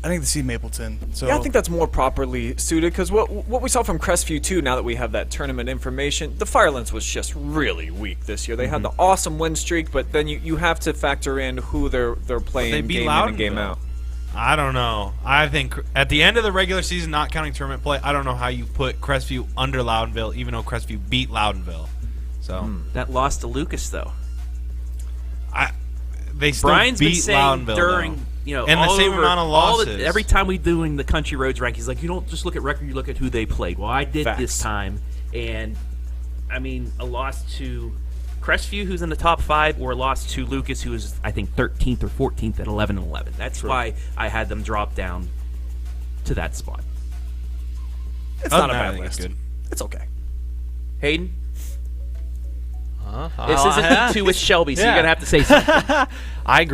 E: I think to see Mapleton. So
A: Yeah, I think that's more properly suited because what we saw from Crestview too. Now that we have that tournament information, the Firelands was just really weak this year. They had the awesome win streak, but then you have to factor in who they're playing
C: They beat
A: game in and game
C: Loudonville.
A: out.
C: I don't know. I think at the end of the regular season, not counting tournament play, I don't know how you put Crestview under Loudonville, even though Crestview beat Loudonville. So
D: That lost to Lucas, though.
C: they still
D: Brian's been
C: beat
D: saying
C: Loudonville
D: during,
C: though. And the same amount of losses.
D: Every time we doing the Country Roads rankings, like, you don't just look at record, you look at who they played. Well, I did
A: Facts.
D: this time, and I mean, a loss to Crestview, who's in the top 5, or lost to Lucas, who is, I think, 13th or 14th at 11-11. That's why I had them drop down to that spot.
A: It's
C: Oh,
A: not a
C: no, I
A: bad
C: think it's
A: list.
C: good.
A: It's okay.
D: Hayden? This isn't League 2 with Shelby, so
B: Yeah.
D: you're going to have to say something.
B: I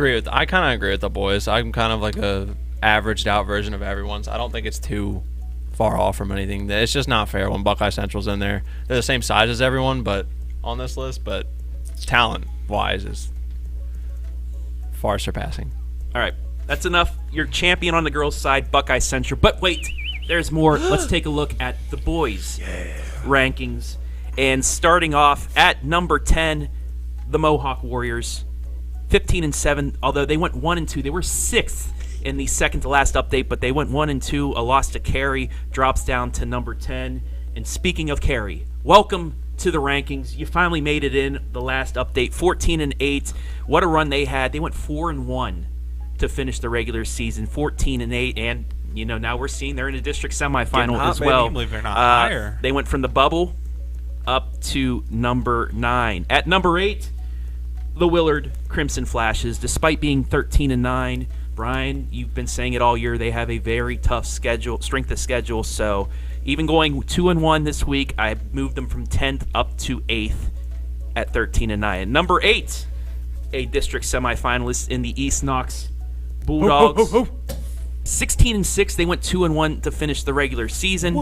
B: kind of agree with the boys. I'm kind of like a averaged out version of everyone's. I don't think it's too far off from anything. It's just not fair when Buckeye Central's in there. They're the same size as everyone, but on this list, but talent wise is far surpassing.
D: All right, that's enough. You're champion on the girls' side, Buckeye Central. But wait, there's more. Let's take a look at the boys' rankings. And starting off at number 10, the Mohawk Warriors, 15-7. Although they went 1-2, they were 6th in the second to last update, but they went 1-2. A loss to Cary drops down to number 10. And speaking of Cary, welcome to the rankings. You finally made it in the last update, 14-8. What a run they had. They went 4-1 to finish the regular season, 14-8, and now we're seeing they're in a district semifinal
A: hot,
D: as
A: baby.
D: well.
C: I can't believe they're not higher.
D: They went from the bubble up to number 9. At number 8, the Willard Crimson Flashes, despite being 13-9. Brian, you've been saying it all year. They have a very tough strength of schedule. So even going 2-1 this week, I moved them from 10th up to 8th at 13-9. Number 8, a district semifinalist in the East Knox Bulldogs. 16-6. They went 2-1 to finish the regular season.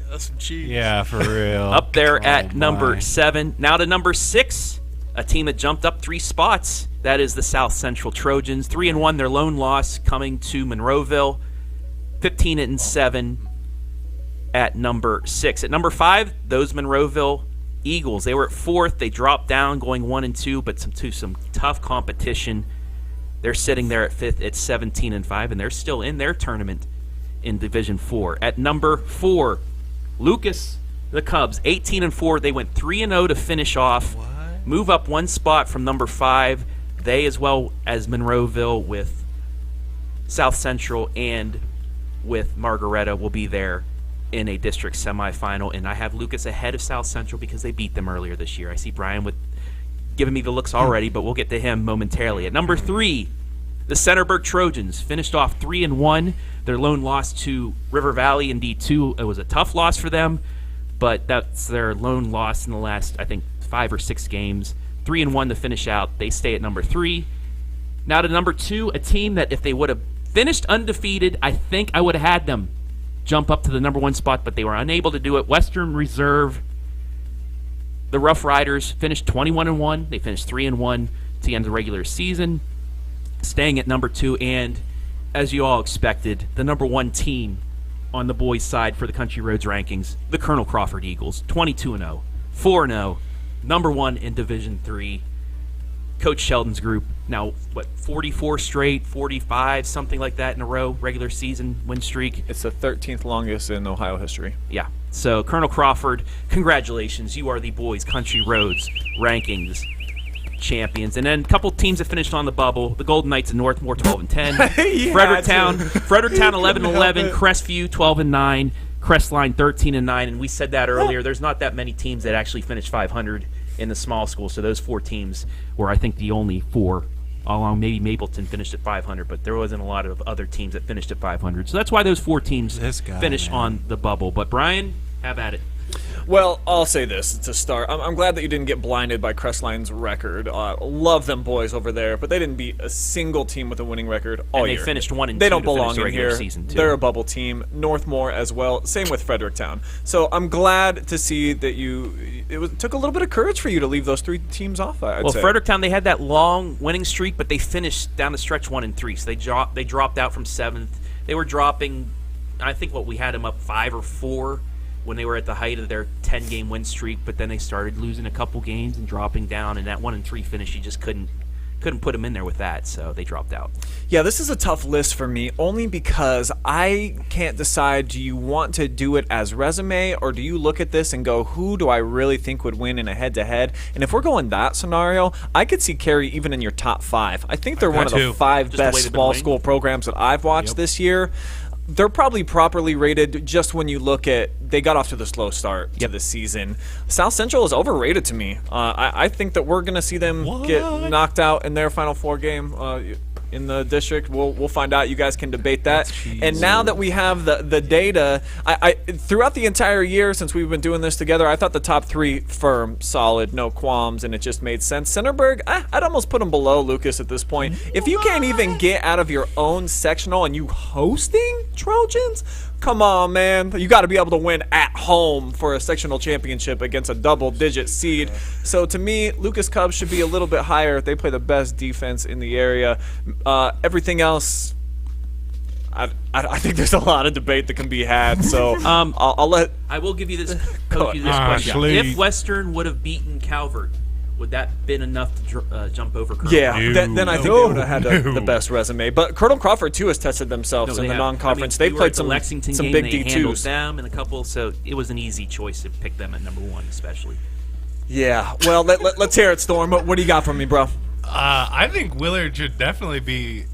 E: That's some cheese.
C: Yeah, for real.
D: Up there at
C: Oh,
D: number
C: my.
D: 7. Now to number 6, a team that jumped up 3 spots. That is the South Central Trojans. 3-1, their lone loss coming to Monroeville. 15-7 at number 6. At number 5, those Monroeville Eagles. They were at 4th. They dropped down, going 1-2, but some tough competition. They're sitting there at 5th at 17-5, and they're still in their tournament in Division 4. At number 4, Lucas, the Cubs, 18-4. They went 3-0 to finish off. Move up 1 spot from number 5. They, as well as Monroeville with South Central and with Margaretta, will be there in a district semifinal. And I have Lucas ahead of South Central because they beat them earlier this year. I see Brian giving me the looks already, but we'll get to him momentarily. At number 3, the Centerburg Trojans finished off 3-1. Their lone loss to River Valley in D2. It was a tough loss for them, but that's their lone loss in the last, I think, 5 or 6 games. 3-1 to finish out. They stay at number 3. Now to number 2, a team that if they would have finished undefeated, I think I would have had them jump up to the number 1 spot, but they were unable to do it. Western Reserve, the Rough Riders, finished 21-1. They finished 3-1 to the end of the regular season, staying at number 2. And as you all expected, the number 1 team on the boys' side for the Country Roads rankings, the Colonel Crawford Eagles, 22-0, 4-0, number 1 in Division 3. Coach Sheldon's group, now, 44 straight, 45, something like that in a row, regular season win streak.
A: It's the 13th longest in Ohio history.
D: Yeah. So, Colonel Crawford, congratulations. You are the boys' Country Roads rankings champions. And then a couple teams that finished on the bubble. The Golden Knights of Northmore, 12-10. Fredericktown, 11-11. Crestview, 12-9. Crestline, 13-9. And we said that earlier. There's not that many teams that actually finished 500 in the small school. So those 4 teams were, I think, the only 4. Along maybe Mapleton finished at 500, but there wasn't a lot of other teams that finished at 500. So that's why those 4 teams finished on the bubble. But Brian, have at it.
A: Well, I'll say this to start. I'm glad that you didn't get blinded by Crestline's record. Love them boys over there, but they didn't beat a single team with a winning record all
D: And they
A: year.
D: finished 1-2
A: They don't
D: to finish
A: belong
D: the
A: in
D: regular
A: here.
D: season, too.
A: They're a bubble team. Northmore as well. Same with Fredericktown. So I'm glad to see that took a little bit of courage for you to leave those 3 teams off. I'd say.
D: Fredericktown, they had that long winning streak, but they finished down the stretch 1-3. So they dropped out from 7th. They were dropping, I think we had them up 5 or 4 when they were at the height of their 10-game win streak, but then they started losing a couple games and dropping down, and that 1-3 finish, you just couldn't put them in there with that, so they dropped out.
A: Yeah, this is a tough list for me, only because I can't decide, do you want to do it as resume, or do you look at this and go, who do I really think would win in a head-to-head? And if we're going that scenario, I could see Cary even in your top 5. I think they're one of the 5
D: Just the way
A: best
D: they've been
A: small
D: winning.
A: school programs that I've watched this year. they're probably properly rated just when you look at they got off to the slow start to the season. South Central is overrated to me. I think that we're going to see them get knocked out in their Final Four game in the district. We'll find out. You guys can debate that. And now that we have the data, I throughout the entire year since we've been doing this together, I thought the top 3 firm, solid, no qualms, and it just made sense. Centerburg, I'd almost put them below Lucas at this point. If you can't even get out of your own sectional and you hosting Trojans, come on, man. You got to be able to win at home for a sectional championship against a double-digit seed. So to me, Lucas Cubs should be a little bit higher. They play the best defense in the area. Everything else, I think there's a lot of debate that can be had. So I'll let.
D: I will give you this, question. If Western would have beaten Calvert, would that been enough to jump over Colonel Crawford?
A: Then I think they would have had the best resume. But Colonel Crawford, too, has tested themselves in the non-conference. They've played some
D: Lexington
A: some
D: game,
A: big
D: they handled
A: D2s.
D: them and a couple, so it was an easy choice to pick them at number 1, especially.
A: Yeah. Well, let's hear it, Storm. What do you got for me, bro?
C: I think Willard should definitely be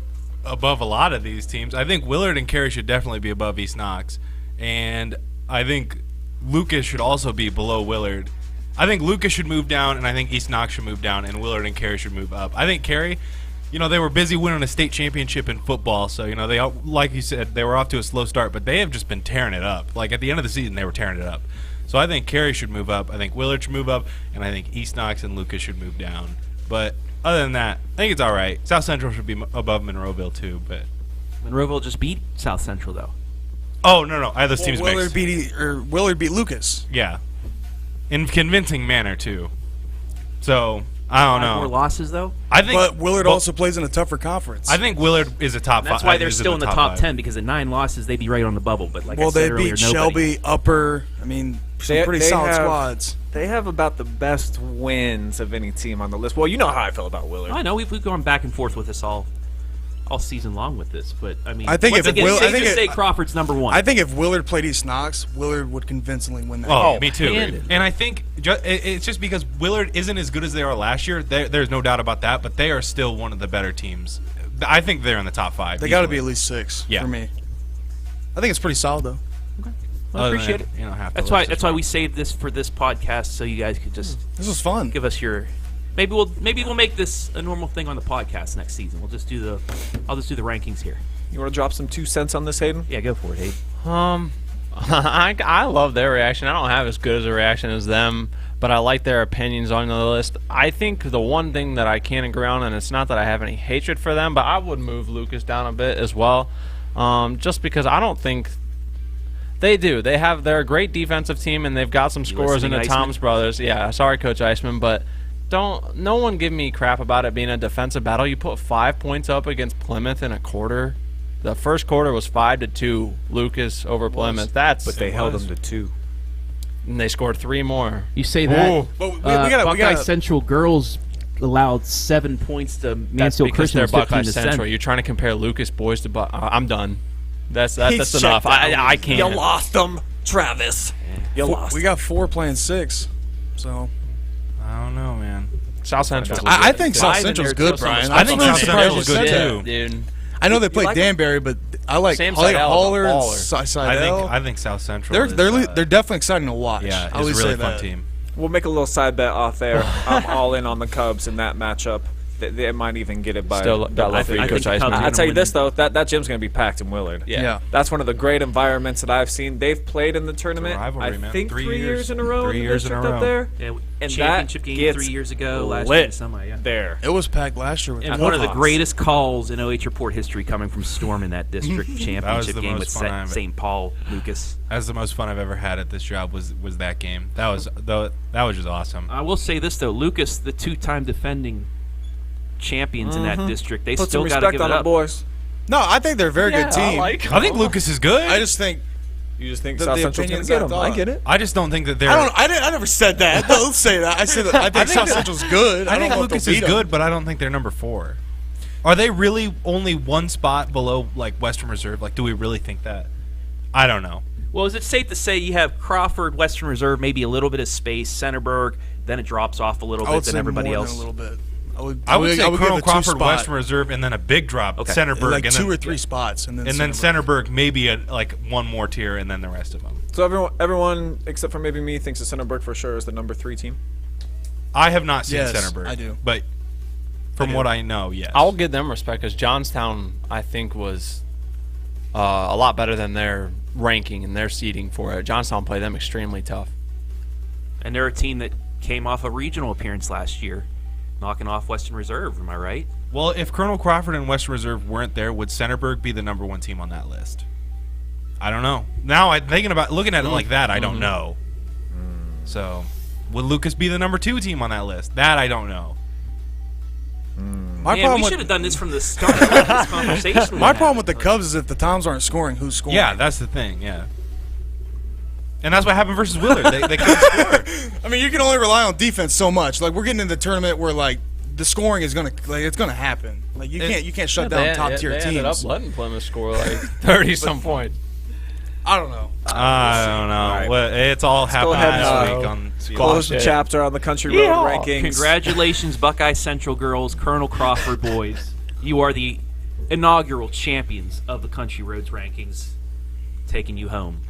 C: above a lot of these teams. I think Willard and Cary should definitely be above East Knox. And I think Lucas should also be below Willard. I think Lucas should move down, and I think East Knox should move down, and Willard and Cary should move up. I think Cary, they were busy winning a state championship in football, so, they, like you said, they were off to a slow start, but they have just been tearing it up. Like, at the end of the season, they were tearing it up. So I think Cary should move up, I think Willard should move up, and I think East Knox and Lucas should move down. But other than that, I think it's all right. South Central should be above Monroeville, too, but...
D: Monroeville just beat South Central, though.
C: Oh, no. I have those teams
E: Willard
C: mixed.
E: Willard beat Lucas.
C: Yeah. In convincing manner, too. So, I don't know.
D: 5 more losses, though?
E: But Willard also plays in a tougher conference.
C: I think Willard is a top 5.
D: That's why they're still in the top 10, because at 9 losses, they'd be right on the bubble. But like I said earlier,
E: they beat Shelby, Upper. I mean, some pretty solid squads.
A: They have about the best wins of any team on the list. Well, you know how I feel about Willard.
D: I know we've gone back and forth with this all season long with this, but I mean,
E: I think
D: once
E: if
D: again,
E: Will,
D: safe
E: I think
D: to
E: it,
D: say Crawford's number 1.
E: I think if Willard played East Knox, Willard would convincingly win that.
C: Oh,
E: game.
C: me too.
D: Handed.
C: And I think it's just because Willard isn't as good as they are last year. There's no doubt about that, but they are still one of the better teams. I think they're in the top 5.
E: They got to be at least 6 for me. I think it's pretty solid though.
D: I appreciate it. That's why we saved this for this podcast, so you guys could just
E: This was fun.
D: give us your. Maybe we'll make this a normal thing on the podcast next season. I'll just do the rankings here.
A: You want to drop some 2 cents on this, Hayden?
D: Yeah, go for it, Hayden.
B: I love their reaction. I don't have as good as a reaction as them, but I like their opinions on the list. I think the one thing that I can't agree on, and it's not that I have any hatred for them, but I would move Lucas down a bit as well, just because I don't think they do. They're a great defensive team, and they've got some scores in the Tom's brothers. Yeah, sorry, Coach Iceman, but no one give me crap about it being a defensive battle. You put 5 points up against Plymouth in a quarter. The first quarter was 5-2, Lucas over Plymouth. But
A: they held them to 2.
B: And they scored 3 more.
F: You say that.
E: But we gotta
F: Buckeye Central girls allowed 7 points to
B: That's
F: Mansfield
B: because
F: Christian.
B: they're Buckeye
F: 15 to
B: Central.
F: 7.
B: You're trying to compare Lucas boys to I'm done. That's enough.
A: checked out.
B: I can't.
A: You lost them, Travis. You lost.
E: We got 4 playing 6, so
C: I don't know, man.
B: South Central.
E: I think South Central's good, Brian.
C: I think
E: I'm
C: South
E: surprised
C: Central's
E: you
C: good
E: said
C: too.
E: that.
B: dude.
E: I know they played
A: like
E: Danbury, but I like
B: Sam
E: Hauler
B: Seidel's a
E: and
B: baller.
E: Seidel.
C: I think South Central.
E: They're definitely exciting to watch.
C: yeah,
E: I
C: it's a
E: always
C: really
E: say
C: fun
E: that.
C: team.
A: We'll make a little side bet off there. I'm all in on the Cubs in that matchup. They might even get it by.
B: Still got love for you,
D: I
B: Coach
D: think the Cubs
B: Iceman.
D: are
A: I'll tell you
D: win.
A: this though, that gym's gonna be packed in Willard.
B: Yeah.
A: That's one of the great environments that I've seen. They've played in the tournament.
C: rivalry,
A: I
C: man.
A: think
C: 3
A: 3 years
C: years.
A: in a row.
C: 3
A: in the
C: years in a
A: district
C: row.
A: up there.
D: Yeah,
A: And
D: championship
A: that
D: game
A: gets
D: 3 years ago, last
A: lit
D: year in semi. Yeah.
A: there.
E: It was packed last year with
D: And
E: the
D: one of the
E: Hawks.
D: greatest calls in OH.Report history coming from Storm in that district championship
C: the
D: game
C: most
D: with
C: fun I've-
D: St. Paul Lucas.
C: That was the most fun I've ever had at this job. Was that game? That was just awesome.
D: I will say this though, Lucas, the 2-time defending champions in that district, they
A: Put some
D: still got to
A: respect
D: give it
A: on it,
D: up.
A: boys.
E: No, I think they're a very good team.
C: I think Lucas is good.
E: I just think
A: You just think
E: The
A: South Central's gonna
E: opinions
A: get
E: I
A: them.
E: thought.
A: I get it.
C: I just don't think that they're.
E: I never said that. Don't say that. I said that I think South Central's good.
C: I
E: don't
C: think
E: know if
C: Lucas
E: they'll
C: is
E: beat 'em.
C: good, but I don't think they're number 4. Are they really only one spot below like Western Reserve? Like, do we really think that? I don't know.
D: Well, is it safe to say you have Crawford, Western Reserve, maybe a little bit of space, Centerburg, then it drops off a little
E: I
D: bit
E: would
D: than
E: say
D: everybody
E: more
D: else?
E: than a little bit. I would
C: say
E: give
C: Colonel
E: the
C: Crawford,
E: two-spot.
C: Western Reserve, and then a big drop, Centerburg.
E: Like
C: and
E: two
C: then,
E: or three spots. And then
C: Centerburg maybe one more tier, and then the rest of them.
A: So everyone except for maybe me thinks that Centerburg for sure is the number 3 team.
C: I have not seen
E: Yes,
C: Centerburg.
E: I do.
C: But from what I know, yes.
B: I'll give them respect because Johnstown, I think, was a lot better than their ranking and their seeding for it. Johnstown played them extremely tough.
D: And they're a team that came off a regional appearance last year, knocking off Western Reserve. Am I right?
C: Well, if Colonel Crawford and Western Reserve weren't there, would Centerburg be the number 1 team on that list? I don't know. Now, looking at it like that, I don't know. So, would Lucas be the number 2 team on that list? That I don't know.
D: Man, we should have done this from the start of this conversation.
E: My problem with the Cubs is if the Toms aren't scoring, who's scoring?
C: Yeah, that's the thing, yeah. And that's what happened versus Willard. They couldn't score.
E: I mean, you can only rely on defense so much. Like, we're getting in the tournament where, like, the scoring is it's gonna happen. Like, you can't shut down top tier
B: they
E: teams.
B: ended up letting Plymouth score like 30-some points.
E: I don't know.
C: I don't know.
A: All right.
C: Well, it's all happened
A: ahead
C: last
A: and,
C: week on
A: Close the chapter on the Country Road rankings.
D: Congratulations, Buckeye Central girls, Colonel Crawford boys. You are the inaugural champions of the Country Roads rankings, taking you home.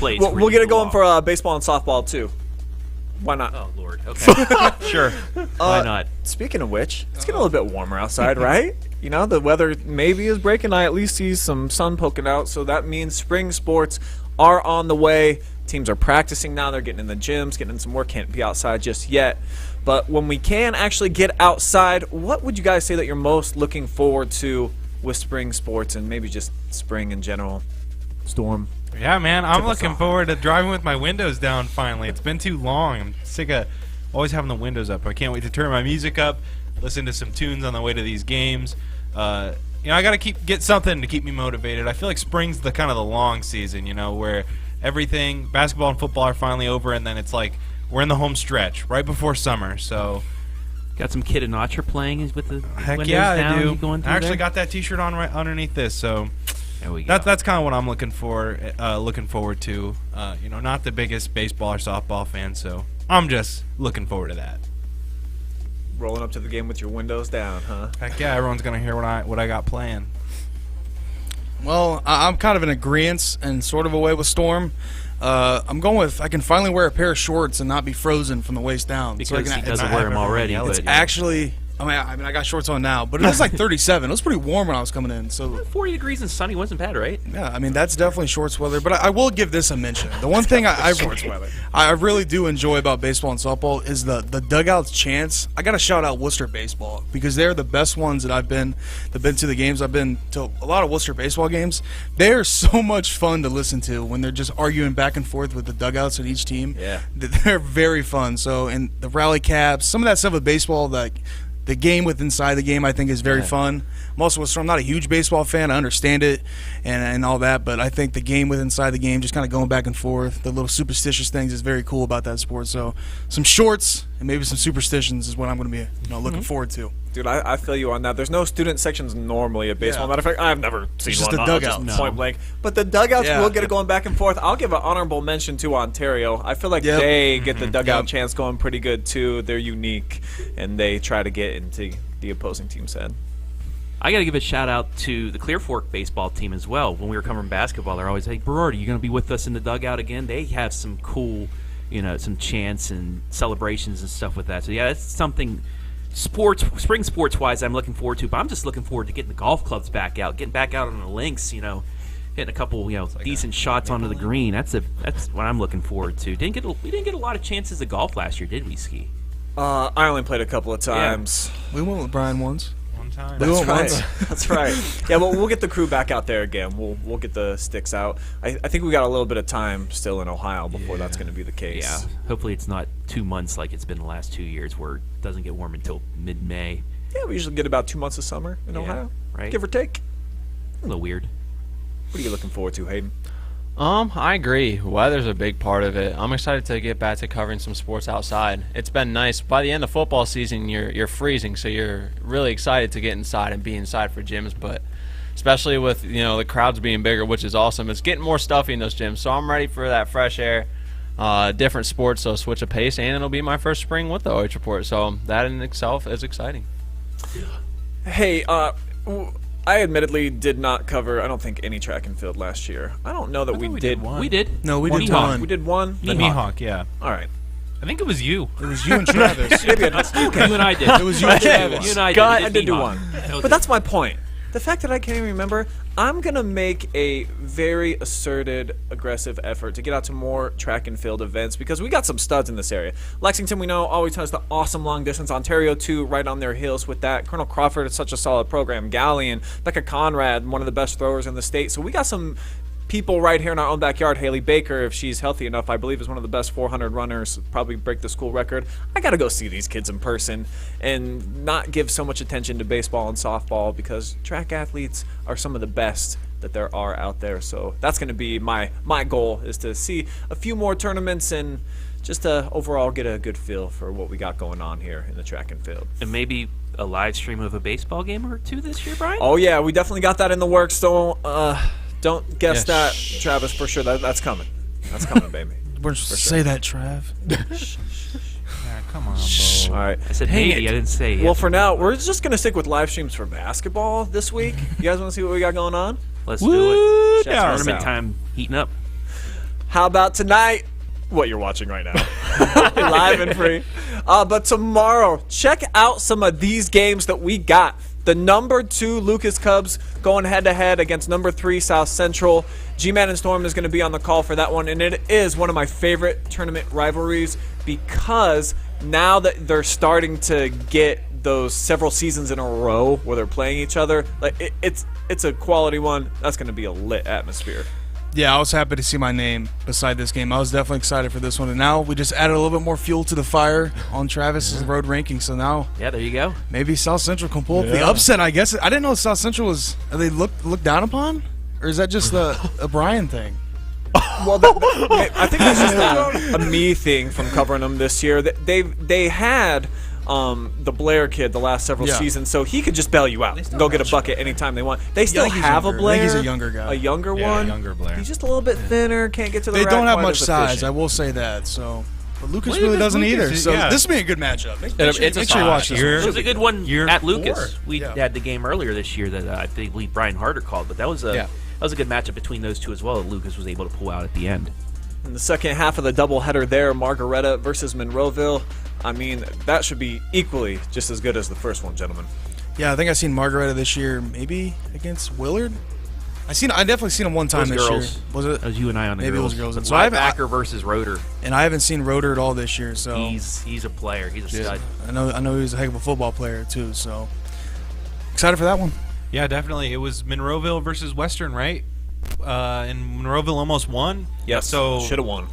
A: We'll get it going for baseball and softball too. Why not?
D: Oh Lord. Okay. Sure. Why not?
A: Speaking of which, it's getting a little bit warmer outside, right? You know, the weather maybe is breaking. I at least see some sun poking out, so that means spring sports are on the way. Teams are practicing now. They're getting in the gyms, getting in some work. Can't be outside just yet. But when we can actually get outside, what would you guys say that you're most looking forward to with spring sports and maybe just spring in general? Storm.
C: Yeah, man, I'm looking forward to driving with my windows down finally. It's been too long. I'm sick of always having the windows up. I can't wait to turn my music up, listen to some tunes on the way to these games. I got to get something to keep me motivated. I feel like spring's the kind of the long season, where everything, basketball and football are finally over, and then it's like we're in the home stretch right before summer. So,
D: got some Kid and Notcher playing with the
C: heck
D: windows
C: yeah,
D: down?
C: I do.
D: You going through
C: I actually
D: there?
C: got that T-shirt on right underneath this, so.
D: There we go.
C: That's kind of what I'm looking forward to. Not the biggest baseball or softball fan, so I'm just looking forward to that.
A: Rolling up to the game with your windows down, huh?
C: Heck yeah, everyone's gonna hear what I got playing.
E: Well, I'm kind of in agreement and sort of a way with Storm. I'm going with I can finally wear a pair of shorts and not be frozen from the waist down.
D: Because he doesn't
C: not
D: wear them
C: everyone
D: already.
C: yells.
E: It's
D: But,
E: actually. I mean, I got shorts on now, but it was like 37. It was pretty warm when I was coming in. So
D: 40 degrees and sunny wasn't bad, right?
E: yeah, I mean that's definitely shorts weather. But I will give this a mention. The one thing I really do enjoy about baseball and softball is the dugouts chants. I got to shout out Worcester baseball because they're the best ones that I've been to the games. I've been to a lot of Worcester baseball games. They are so much fun to listen to when they're just arguing back and forth with the dugouts at each team.
A: Yeah,
E: they're very fun. So and the rally caps, some of that stuff with baseball, like. The game with inside the game, I think, is very fun. I'm not a huge baseball fan. I understand it and all that, but I think the game with inside the game, just kind of going back and forth, the little superstitious things is very cool about that sport. So some shorts and maybe some superstitions is what I'm going to be looking forward to.
A: Dude, I feel you on that. There's no student sections normally at baseball.
E: Yeah.
A: Matter of fact, I've never seen
E: just
A: one.
E: the dugouts.
A: Just point blank. But the dugouts
E: Yeah.
A: will get it going back and forth. I'll give an honorable mention to Ontario. I feel like
E: Yep.
A: they get the dugout
E: Yep.
A: chants going pretty good too. They're unique, and they try to get into the opposing team's head.
D: I got to give a shout out to the Clear Fork baseball team as well. When we were covering basketball, they're always like, Berardi, you going to be with us in the dugout again? They have some cool, some chants and celebrations and stuff with that. So, yeah, that's something spring sports-wise I'm looking forward to. But I'm just looking forward to getting the golf clubs back out, getting back out on the links, hitting a couple, decent shots onto the green. That's what I'm looking forward to. We didn't get a lot of chances at golf last year, did we, Ski?
A: I only played a couple of times.
E: We went with Brian once.
C: One time.
A: That's right. That's right. Yeah, well, we'll get the crew back out there again. We'll get the sticks out. I think we got a little bit of time still in Ohio before that's going to be the case.
D: Yeah. Hopefully it's not 2 months like it's been the last 2 years where it doesn't get warm until mid-May.
A: Yeah, we usually get about 2 months of summer in Ohio,
D: right.
A: give or take.
D: A little weird.
A: What are you looking forward to, Hayden?
B: I agree. Weather's a big part of it. I'm excited to get back to covering some sports outside. It's been nice. By the end of football season, you're freezing, so you're really excited to get inside and be inside for gyms. But especially with the crowds being bigger, which is awesome, it's getting more stuffy in those gyms. So I'm ready for that fresh air. different sports, so switch of pace, and it'll be my first spring with the OH Report. So that in itself is exciting.
A: Hey, I admittedly did not cover, I don't think, any track and field last year. I don't know that we did.
C: one.
D: We did.
E: No, we did
D: Mihawk.
E: one.
A: We did one?
C: The Mihawk, yeah.
A: All right.
C: I think it was you.
E: It was you and Travis.
A: Maybe I just,
D: You and I did.
E: It was you and Travis.
D: You and I
A: God,
D: did.
A: I did do
D: Mihawk.
A: one.
D: That was
A: But
D: it.
A: that's my point. The fact that I can't even remember, I'm going to make a very asserted, aggressive effort to get out to more track and field events because we got some studs in this area. Lexington, we know, always has the awesome long distance. Ontario, too, right on their heels with that. Colonel Crawford is such a solid program. Galleon, Becca Conrad, one of the best throwers in the state. So we got some people right here in our own backyard. Haley Baker, if she's healthy enough, I believe is one of the best 400 runners, probably break the school record. I got to go see these kids in person and not give so much attention to baseball and softball because track athletes are some of the best that there are out there. So that's going to be my goal, is to see a few more tournaments and just to overall get a good feel for what we got going on here in the track and field.
D: And maybe a live stream of a baseball game or two this year, Brian?
A: Oh yeah, we definitely got that in the works. Don't guess
C: Yeah,
A: that, Travis, for sure. That's coming. That's coming, baby.
E: We're Say that, Trav.
C: Yeah, come on, Bo.
A: All right.
D: I said
A: Dang
D: maybe.
A: it.
D: I didn't say it.
A: Well, for now, we're just going to stick with live streams for basketball this week. You guys want to see what we got going on?
D: Let's do it.
A: Check us
D: Tournament
A: out.
D: time heating up.
A: How about tonight? What you're watching right now. Live and free. But tomorrow, check out some of these games that we got. The number 2 Lucas Cubs going head-to-head against number 3 South Central. G-Man and Storm is going to be on the call for that one, and it is one of my favorite tournament rivalries because now that they're starting to get those several seasons in a row where they're playing each other, like it's a quality one. That's going to be a lit atmosphere.
E: Yeah, I was happy to see my name beside this game. I was definitely excited for this one. And now we just added a little bit more fuel to the fire on Travis's road ranking. So now
D: Yeah, there you go.
E: maybe South Central can pull up the upset, I guess. I didn't know South Central was – are they looked down upon? Or is that just a Brian thing?
A: Well, I think that's just a me thing from covering them this year. They had the Blair kid the last several
E: Yeah.
A: seasons, so he could just bail you out and go get a bucket anytime they want. They still
E: Yeah, he's
A: have
E: younger.
A: a Blair.
E: I think he's a younger guy.
A: A younger
C: Yeah,
A: one.
C: younger Blair.
A: He's just a little bit thinner, can't get to the
E: They
A: rack
E: don't have
A: quite
E: much
A: as
E: size,
A: efficient.
E: I will say that. So, but Lucas
C: Well,
E: really
C: Lucas
E: doesn't either.
C: is-
E: So
C: yeah.
E: this would be a good matchup. Make
B: It's a
E: sure you watch
B: spot.
E: this.
C: You're-
E: one.
D: It was a good one
C: Year
D: at
C: 4.
D: Lucas. We
E: Yeah.
D: had the game earlier this year that I believe Brian Harder called, but that was a good matchup between those two as well that Lucas was able to pull out at the end.
A: In the second half of the doubleheader there, Margaretta versus Monroeville. I mean, that should be equally just as good as the first one, gentlemen.
E: Yeah, I think I seen Margaretta this year, maybe against Willard. I definitely seen him one time
D: Those
E: this
D: girls.
E: year. Was it?
D: That was you and I on the
E: Maybe it
D: girls.
E: was girls.
D: The
E: So I haven't-
D: linebacker versus Rotor.
E: And I haven't seen Roder at all this year. So
D: He's a player. He's a stud.
E: I know he was a heck of a football player too. So excited for that one.
C: Yeah, definitely. It was Monroeville versus Western, right? And Monroeville almost won.
A: Yes,
C: so
A: should have won.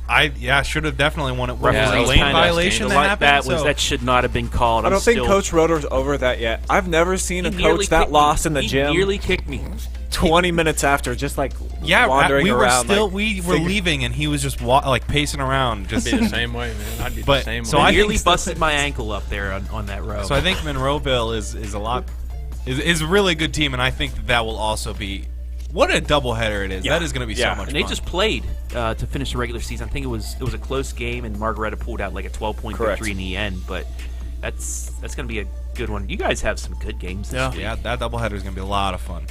C: Should have definitely won it. What
B: Yeah,
C: was
B: that
C: a
B: was
C: lane
B: kinda
C: violation
D: The
C: that
D: li-
C: happened?
D: that should not have been called.
A: I don't think
D: still,
A: Coach Roeder's over that yet. I've never seen a
D: he nearly
A: coach that
D: kicked me.
A: lost in the
D: He
A: gym
D: nearly kicked me.
A: 20 minutes after, just like wandering
C: we were
A: around.
C: still
A: like,
C: we were leaving, and he was just pacing around. Just
B: Be the same way, man. I'd be
C: But-
B: the same
C: so
B: way.
C: I
D: I nearly
C: think-
D: busted my ankle up there on that row.
C: So I think Monroeville is a really good team, and I think that will also be what a doubleheader it is.
A: Yeah.
C: That is going to be
A: Yeah.
C: so much
D: and they
C: fun.
D: just played to finish the regular season. I think it was a close game, and Margaretta pulled out like a 12-point
A: Correct.
D: victory in the end. But that's going to be a good one. You guys have some good games this week.
C: Yeah, that doubleheader is going to be a lot of fun.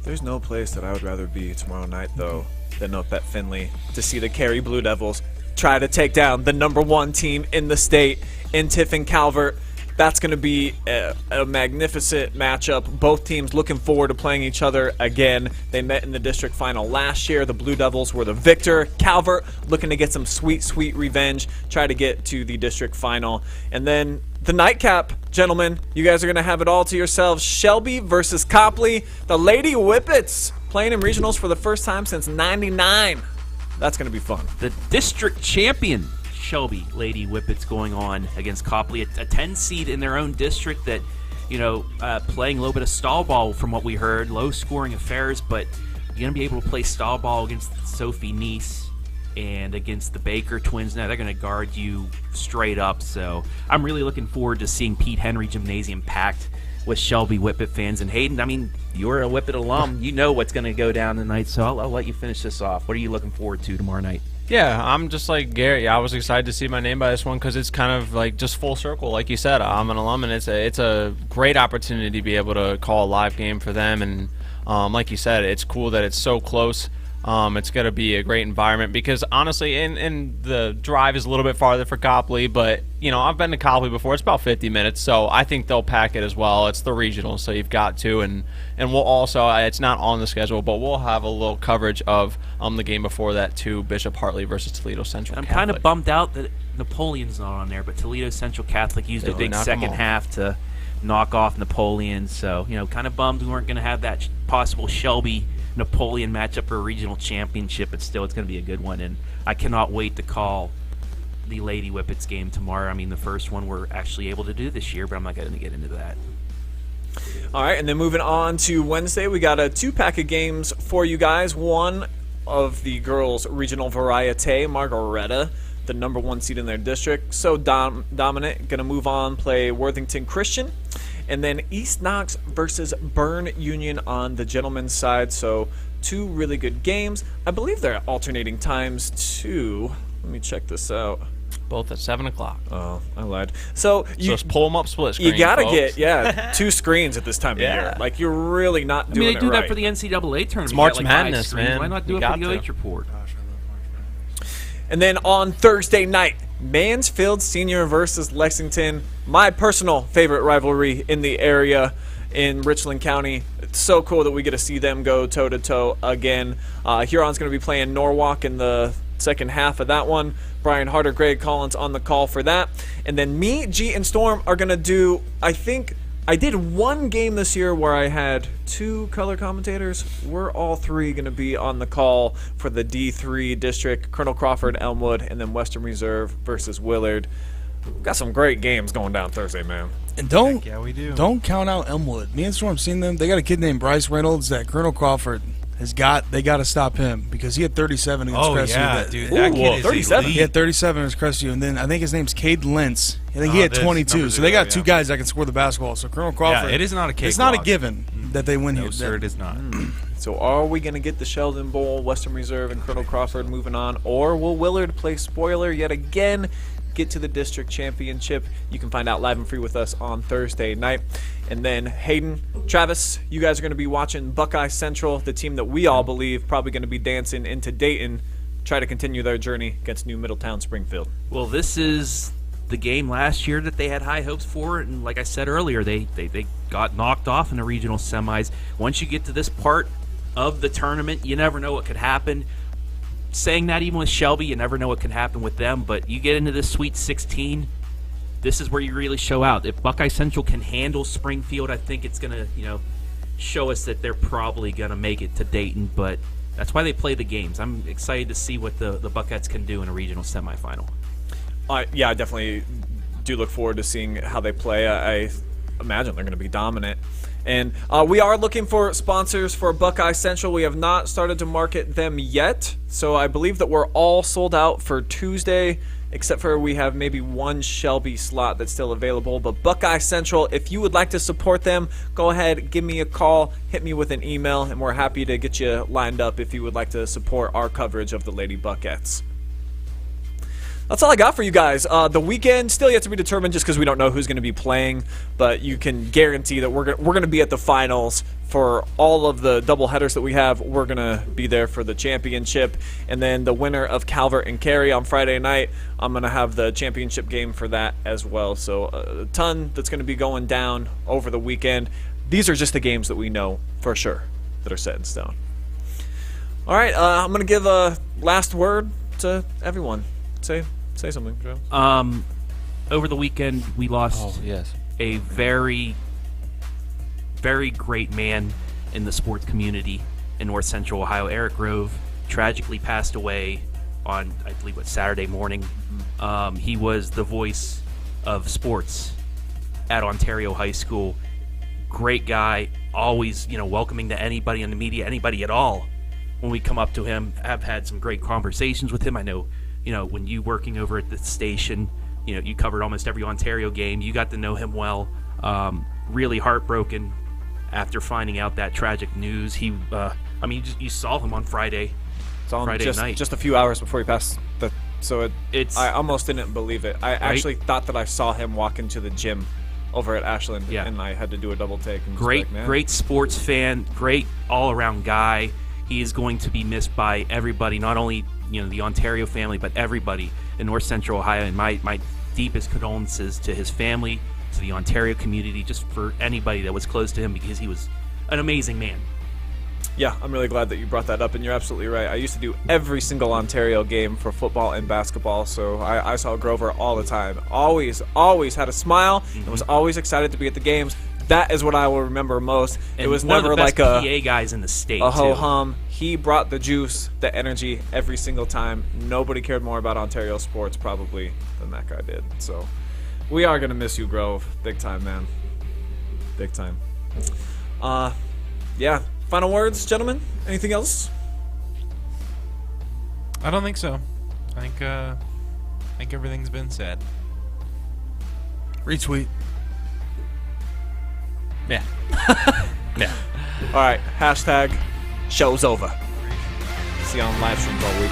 A: There's no place that I would rather be tomorrow night, though, than up at Findlay to see the Cary Blue Devils try to take down the #1 team in the state in Tiffin Calvert. That's going to be a magnificent matchup. Both teams looking forward to playing each other again. They met in the district final last year. The Blue Devils were the victor. Calvert looking to get some sweet, sweet revenge, try to get to the district final. And then the nightcap, gentlemen, you guys are going to have it all to yourselves. Shelby versus Copley. The Lady Whippets playing in regionals for the first time since '99. That's going to be fun.
D: The district champion Shelby Lady Whippets going on against Copley, a 10 seed in their own district that, playing a little bit of stall ball from what we heard, low scoring affairs, but you're going to be able to play stall ball against Sophie Nice and against the Baker twins. Now they're going to guard you straight up, so I'm really looking forward to seeing Pete Henry Gymnasium packed with Shelby Whippet fans. And Hayden, I mean, you're a Whippet alum. You know what's going to go down tonight, so I'll let you finish this off. What are you looking forward to tomorrow night?
B: Yeah, I'm just like Gary. I was excited to see my name by this one because it's kind of like just full circle. Like you said, I'm an alum, and it's a great opportunity to be able to call a live game for them. And like you said, it's cool that it's so close. It's going to be a great environment because honestly, and the drive is a little bit farther for Copley, but I've been to Copley before. It's about 50 minutes, so I think they'll pack it as well. It's the regional, so you've got to, and we'll also, it's not on the schedule, but we'll have a little coverage of the game before that too, Bishop Hartley versus Toledo Central.
D: I'm
B: Catholic.
D: kind of bummed out that Napoleon's not on there, but Toledo Central Catholic used a big second half to knock off Napoleon, so kind of bummed we weren't going to have that possible Shelby Napoleon matchup for a regional championship, but still it's going to be a good one, and I cannot wait to call the Lady Whippets game tomorrow. I mean, the first one we're actually able to do this year, but I'm not going to get into that.
A: All right, and then moving on to Wednesday, we got a 2-pack of games for you guys. One of the girls' regional variety, Margaretta, the number 1 seed in their district, so dominant, going to move on, play Worthington Christian. And then East Knox versus Bern Union on the gentlemen's side. So 2 really good games. I believe they're alternating times too. Let me check this out.
B: Both at 7 o'clock.
A: Oh, I lied. So
B: just pull them up split screen.
A: You gotta
B: folks.
A: get 2 screens at this time of year. Like you're really not doing it right.
D: They do that for the NCAA tournament.
B: It's March
D: like
B: Madness, man.
D: Why not do it for the OH.Report?
A: And then on Thursday night, Mansfield Senior versus Lexington. My personal favorite rivalry in the area in Richland County. It's so cool that we get to see them go toe-to-toe again. Huron's going to be playing Norwalk in the second half of that one. Brian Harder, Greg Collins on the call for that. And then me, G, and Storm are going to do, I think, I did one game this year where I had 2 color commentators. We're all 3 going to be on the call for the D3 district, Colonel Crawford, Elmwood, and then Western Reserve versus Willard. We've got some great games going down Thursday, man.
E: And don't count out Elmwood. Me and Storm seen them. They got a kid named Bryce Reynolds that Colonel Crawford they got to stop him because he had 37 against Crestview.
C: Yeah, dude, that kid is
A: 37.
C: elite.
E: He had 37 against Crestview, and then I think his name's Cade Lentz. I think he had 22. So they got 2 guys that can score the basketball. So Colonel Crawford,
C: it is not a cakewalk.
E: It's not a given that they win here.
C: No, sir, it is not.
A: So are we going to get the Sheldon Bowl, Western Reserve, and Colonel Crawford moving on? Or will Willard play spoiler yet again, get to the district championship? You can find out live and free with us on Thursday night. And then Hayden, Travis, you guys are going to be watching Buckeye Central, the team that we all believe probably going to be dancing into Dayton, try to continue their journey against New Middletown Springfield.
D: Well, this is the game last year that they had high hopes for, and like I said earlier, they got knocked off in the regional semis. Once you get to this part of the tournament, you never know what could happen. Saying that even with Shelby, you never know what can happen with them, but you get into this Sweet 16, this is where you really show out. If Buckeye Central can handle Springfield, I think it's going to, show us that they're probably going to make it to Dayton, but that's why they play the games. I'm excited to see what the Buckeyes can do in a regional semifinal.
A: Yeah, I definitely do look forward to seeing how they play. I imagine they're going to be dominant. And we are looking for sponsors for Buckeye Central. We have not started to market them yet, so I believe that we're all sold out for Tuesday, except for we have maybe 1 Shelby slot that's still available. But Buckeye Central, if you would like to support them, go ahead, give me a call, hit me with an email, and we're happy to get you lined up if you would like to support our coverage of the Lady Buckettes. That's all I got for you guys. The weekend still yet to be determined just because we don't know who's going to be playing, but you can guarantee that we're going to be at the finals for all of the doubleheaders that we have. We're going to be there for the championship, and then the winner of Calvert and Cary on Friday night, I'm going to have the championship game for that as well. So a ton that's going to be going down over the weekend. These are just the games that we know for sure that are set in stone. All right, I'm going to give a last word to everyone. Say something, Joe.
D: Over the weekend, we lost a very, very great man in the sports community in North Central Ohio. Eric Grove tragically passed away on, I believe, Saturday morning. He was the voice of sports at Ontario High School. Great guy, always, welcoming to anybody in the media, anybody at all. When we come up to him, I've had some great conversations with him. I know, when you working over at the station, you covered almost every Ontario game. You got to know him well. Really heartbroken after finding out that tragic news. You saw him on Friday
A: It's on
D: Friday night.
A: just a few hours before he passed. I almost didn't believe it. I actually thought that I saw him walk into the gym over at Ashland, and I had to do a double take. And
D: Great sports fan, great all-around guy. He is going to be missed by everybody, not only the Ontario family, but everybody in North Central Ohio. And my deepest condolences to his family, to the Ontario community, just for anybody that was close to him, because he was an amazing man.
A: Yeah, I'm really glad that you brought that up, and you're absolutely right. I used to do every single Ontario game for football and basketball, so I saw Grover all the time. Always had a smile, and was always excited to be at the games. That is what I will remember most.
D: And
A: it was
D: one
A: never
D: of the best
A: like
D: PA guys in the state,
A: a
D: too.
A: ho-hum. He brought the juice, the energy every single time. Nobody cared more about Ontario sports probably than that guy did. So we are going to miss you, Grove. Big time, man. Big time. Yeah. Final words, gentlemen? Anything else?
C: I don't think so. I think everything's been said.
E: Retweet.
B: Yeah. Yeah.
A: All right. # show's over. See you on live streams all week.